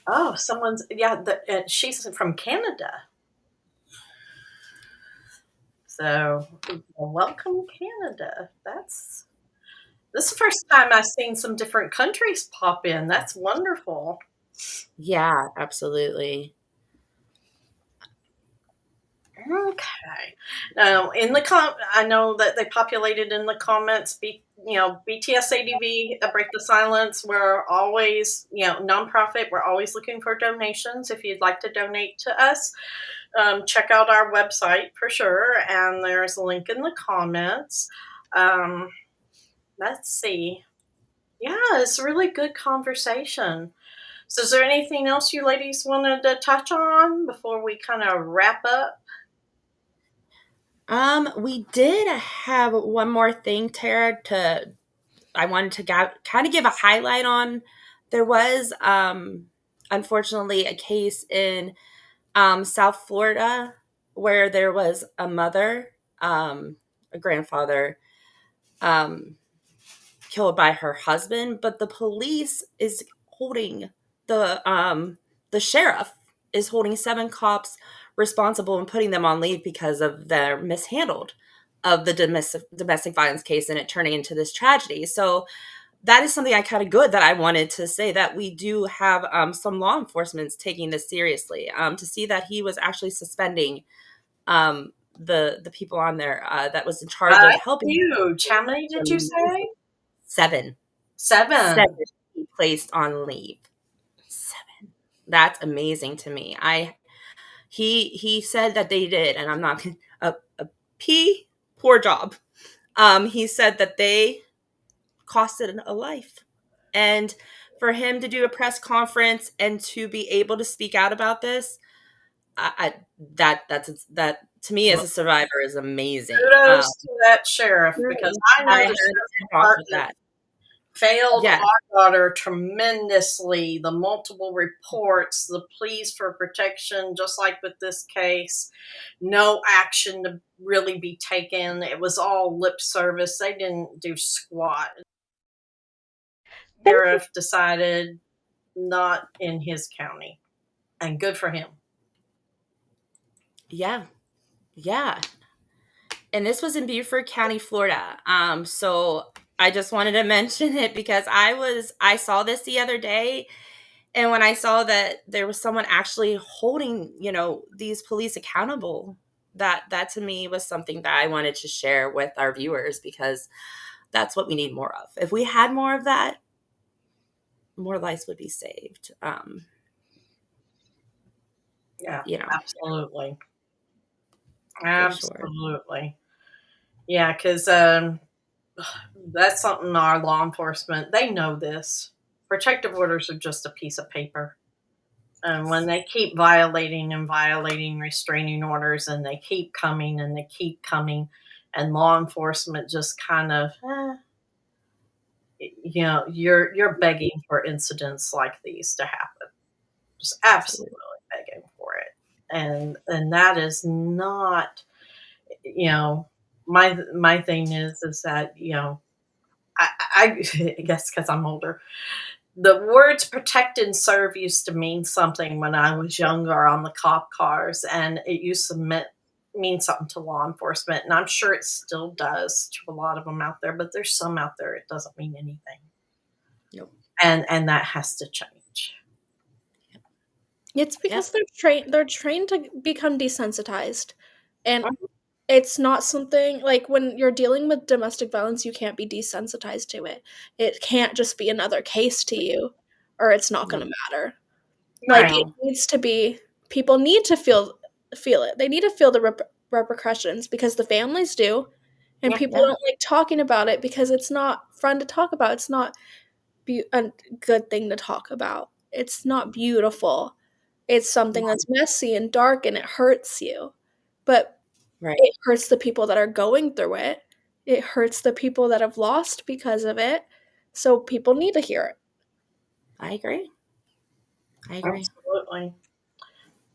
Oh, she's from Canada. So, welcome, Canada. This is the first time I've seen some different countries pop in. That's wonderful. Yeah, absolutely. Okay. Now, I know that they populated in the comments. BTSADV, Break the Silence. We're always, nonprofit. We're always looking for donations. If you'd like to donate to us, check out our website for sure. And there's a link in the comments. Let's see. Yeah, it's a really good conversation. So, is there anything else you ladies wanted to touch on before we kind of wrap up? We did have one more thing, Tara, I wanted to kind of give a highlight on. There was, unfortunately, a case in South Florida where there was a mother, a grandfather, killed by her husband, but the police is holding the sheriff is holding 7 cops responsible and putting them on leave because of their mishandled of the domestic violence case and it turning into this tragedy. So that is something I kind of good that I wanted to say, that we do have some law enforcement taking this seriously. To see that he was actually suspending the people on there that was in charge of helping. Huge. How many did you say? 7. 7. 7 he placed on leave. 7. That's amazing to me. He said that they did, and I'm not a poor job. He said that they costed a life, and for him to do a press conference and to be able to speak out about this, that to me as a survivor is amazing. Kudos to that sheriff, because I know the sheriff's department failed our daughter tremendously. The multiple reports, the pleas for protection, just like with this case, no action to really be taken. It was all lip service. They didn't do squat. The sheriff decided not in his county, and good for him. Yeah. And this was in Beaufort County, Florida. So I just wanted to mention it because I saw this the other day, and when I saw that there was someone actually holding, these police accountable, that to me was something that I wanted to share with our viewers, because that's what we need more of. If we had more of that, more lives would be saved. Absolutely. Sure. Absolutely. Yeah, because that's something our law enforcement, they know this. Protective orders are just a piece of paper. And when they keep violating restraining orders, and they keep coming and law enforcement just kind of, you're begging for incidents like these to happen. Just absolutely begging for it. And that is not, my thing is that, I guess because I'm older, the words protect and serve used to mean something when I was younger on the cop cars, and it used to mean something to law enforcement, and I'm sure it still does to a lot of them out there, but there's some out there it doesn't mean anything. Nope. And that has to change. It's because they're trained to become desensitized, and it's not something like when you're dealing with domestic violence, you can't be desensitized to it. It can't just be another case to you, or it's not going to matter. Like, it needs to be, people need to feel it. They need to feel the repercussions, because the families do, and people don't like talking about it because it's not fun to talk about. It's not a good thing to talk about. It's not beautiful. It's something that's messy and dark, and it hurts you. But it hurts the people that are going through it. It hurts the people that have lost because of it. So people need to hear it. I agree. Absolutely.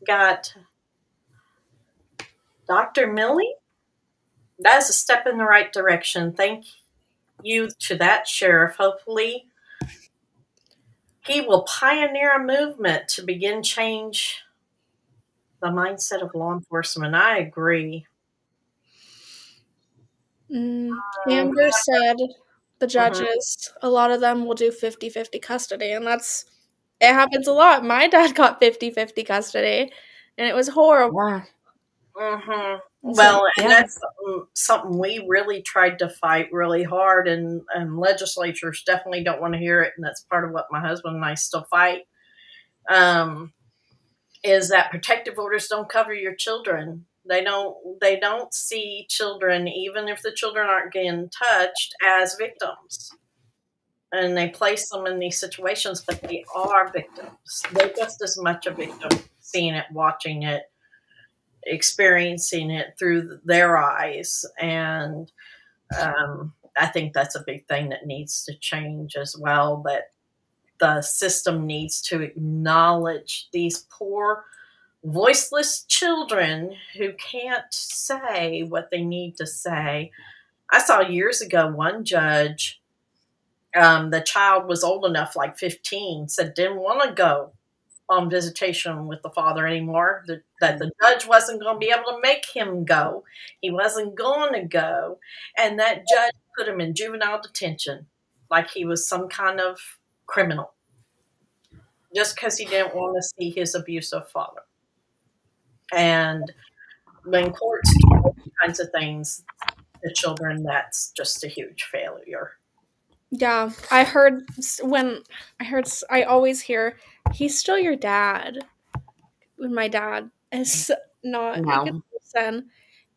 Got Dr. Millie, that is a step in the right direction. Thank you to that sheriff. Hopefully, he will pioneer a movement to begin change the mindset of law enforcement. I agree. Amber said the Mhm. judges, a lot of them will do 50-50 custody, and it happens a lot. My dad got 50-50 custody, and it was horrible. Yeah. Well, and Yeah. that's something we really tried to fight really hard, and legislatures definitely don't want to hear it, and that's part of what my husband and I still fight. Is that protective orders don't cover your children. They don't see children, even if the children aren't getting touched, as victims. And they place them in these situations, but they are victims. They're just as much a victim, seeing it, watching it, experiencing it through their eyes. And I think that's a big thing that needs to change as well, that the system needs to acknowledge these poor voiceless children who can't say what they need to say. I saw years ago one judge, the child was old enough, like 15, said didn't want to go on visitation with the father anymore, that the judge wasn't going to be able to make him go. He wasn't going to go. And that judge put him in juvenile detention like he was some kind of criminal just because he didn't want to see his abusive father. And when courts do those kinds of things to children, that's just a huge failure. Yeah, I always hear, he's still your dad. When my dad is not a good person.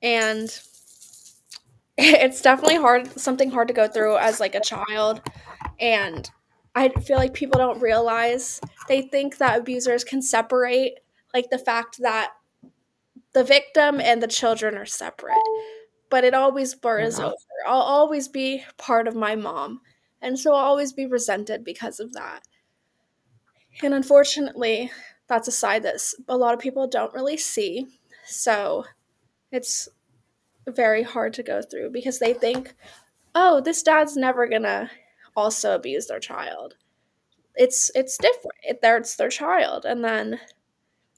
And it's definitely something hard to go through as like a child. And I feel like people don't realize, they think that abusers can separate, like the fact that the victim and the children are separate. But it always blurs over. I'll always be part of my mom. And so I'll always be resented because of that. And unfortunately, that's a side that a lot of people don't really see. So it's very hard to go through because they think, oh, this dad's never gonna also abuse their child. It's different. It's their child. And then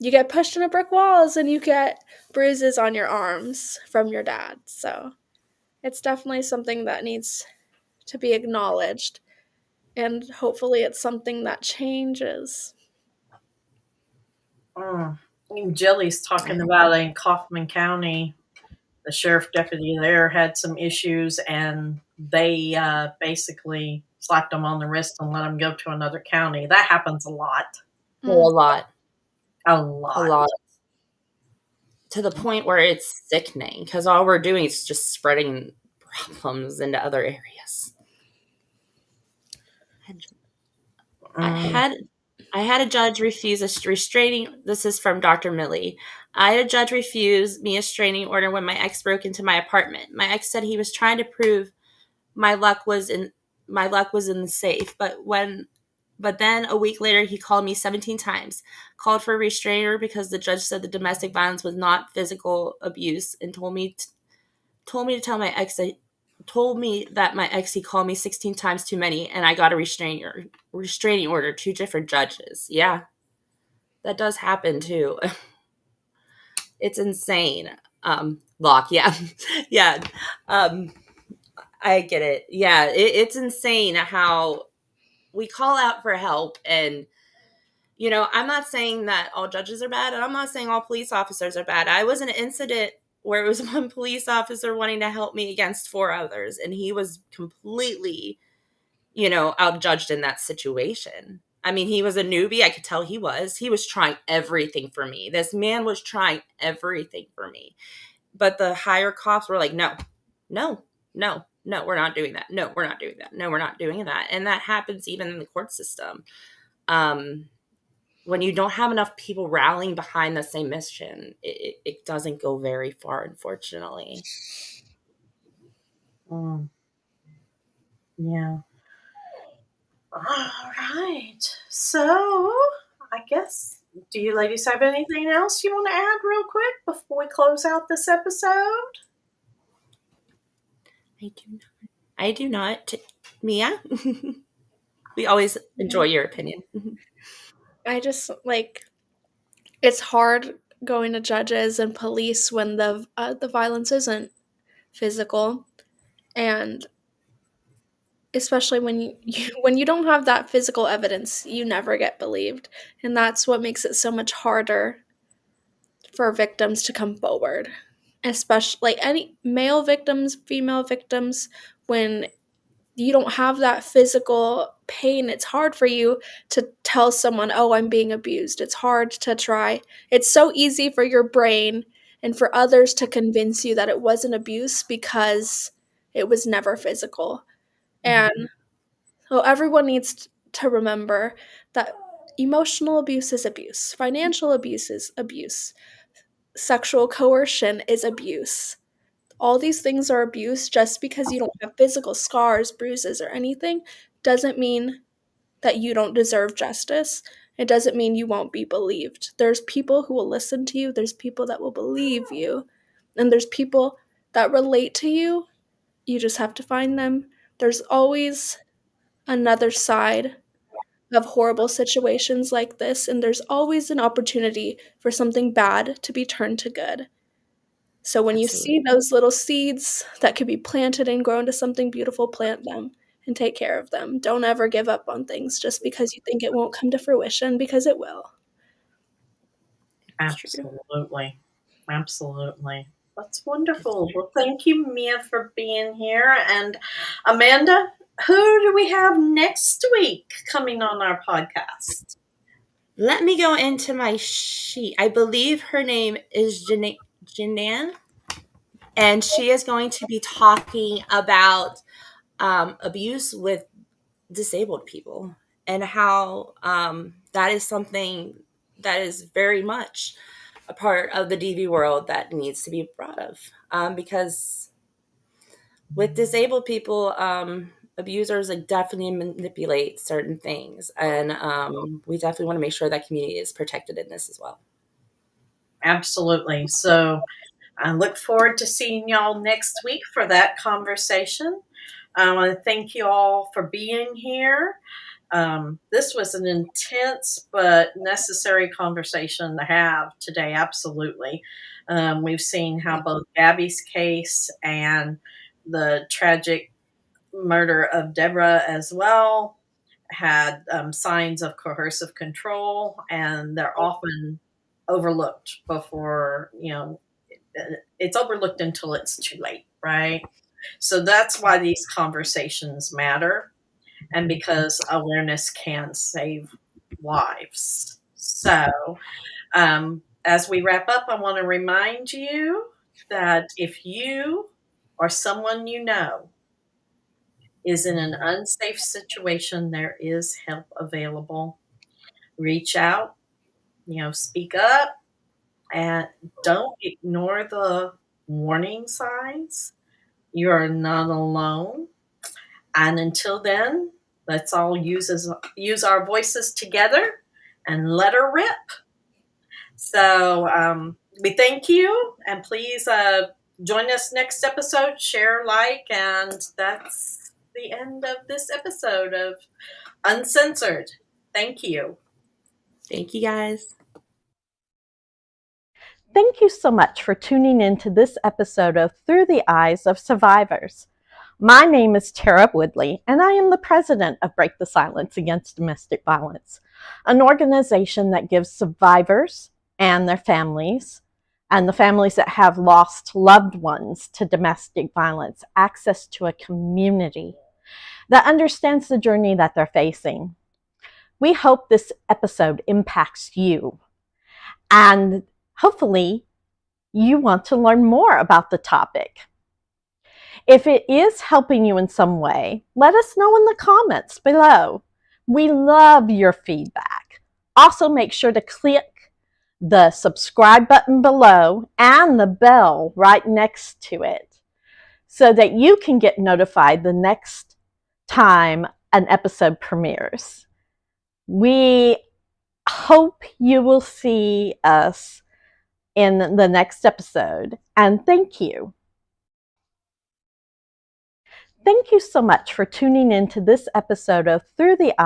you get pushed into brick walls and you get bruises on your arms from your dad. So it's definitely something that needs to be acknowledged. And hopefully it's something that changes. Jilly's talking about in Kaufman County, the sheriff deputy there had some issues, and they basically slapped him on the wrist and let him go to another county. That happens a lot. A lot. A lot. To the point where it's sickening, because all we're doing is just spreading problems into other areas. I had a judge refuse a restraining. This is from Dr. Millie. I had a judge refuse me a restraining order when my ex broke into my apartment. My ex said he was trying to prove my luck was in the safe, but then a week later he called me 17 times, called for a restraining order because the judge said the domestic violence was not physical abuse, and told me to tell my ex that. Told me that my ex, he called me 16 times too many, and I got a restraining order, 2 different judges. Yeah, that does happen too. It's insane. Locke, yeah. Yeah. I get it. Yeah, it's insane how we call out for help, and I'm not saying that all judges are bad, and I'm not saying all police officers are bad. I was in an incident where it was one police officer wanting to help me against 4 others, and he was completely, outjudged in that situation. I mean, he was a newbie. I could tell he was. He was trying everything for me. This man was trying everything for me. But the higher cops were like, no, we're not doing that. No, we're not doing that. No, we're not doing that. And that happens even in the court system. When you don't have enough people rallying behind the same mission, it doesn't go very far, unfortunately. Yeah. All right. So I guess Do you ladies have anything else you want to add real quick before we close out this episode? I do not. Mia? We always enjoy your opinion. I just, like, it's hard going to judges and police when the violence isn't physical, and especially when when you don't have that physical evidence, you never get believed, and that's what makes it so much harder for victims to come forward, especially like any male victims, female victims. When you don't have that physical pain, it's hard for you to tell someone, oh, I'm being abused. It's hard to try. It's so easy for your brain and for others to convince you that it wasn't abuse because it was never physical. And so everyone needs to remember that emotional abuse is abuse, financial abuse is abuse, sexual coercion is abuse. All these things are abuse. Just because you don't have physical scars, bruises, or anything doesn't mean that you don't deserve justice. It doesn't mean you won't be believed. There's people who will listen to you, there's people that will believe you, and there's people that relate to you. You just have to find them. There's always another side of horrible situations like this, and there's always an opportunity for something bad to be turned to good. So when you see those little seeds that could be planted and grow into something beautiful, plant them and take care of them. Don't ever give up on things just because you think it won't come to fruition, because it will. Absolutely. Absolutely. That's wonderful. Well, thank you, Mia, for being here. And Amanda, who do we have next week coming on our podcast? Let me go into my sheet. I believe her name is Janan, and she is going to be talking about abuse with disabled people and how that is something that is very much a part of the DV world that needs to be brought of. Because with disabled people, abusers definitely manipulate certain things, and we definitely want to make sure that community is protected in this as well. Absolutely. So I look forward to seeing y'all next week for that conversation. I want to thank you all for being here. This was an intense but necessary conversation to have today. Absolutely. We've seen how both Gabby's case and the tragic murder of Deborah as well had signs of coercive control, and they're often overlooked before, it's overlooked until it's too late, right? So that's why these conversations matter, and because awareness can save lives. So as we wrap up, I want to remind you that if you or someone you know is in an unsafe situation, there is help available. Reach out, speak up, and don't ignore the warning signs. You are not alone. And until then, let's all use our voices together and let her rip. So we thank you, and please join us next episode, share, like, and that's the end of this episode of Uncensored. Thank you. Thank you, guys. Thank you so much for tuning in to this episode of Through the Eyes of Survivors. My name is Tara Woodlee, and I am the president of Break the Silence Against Domestic Violence, an organization that gives survivors and their families, and the families that have lost loved ones to domestic violence, access to a community that understands the journey that they're facing. We hope this episode impacts you, and hopefully you want to learn more about the topic. If it is helping you in some way, let us know in the comments below. We love your feedback. Also, make sure to click the subscribe button below and the bell right next to it so that you can get notified the next time an episode premieres. We hope you will see us in the next episode, and thank you. Thank you so much for tuning in to this episode of Through the Eyes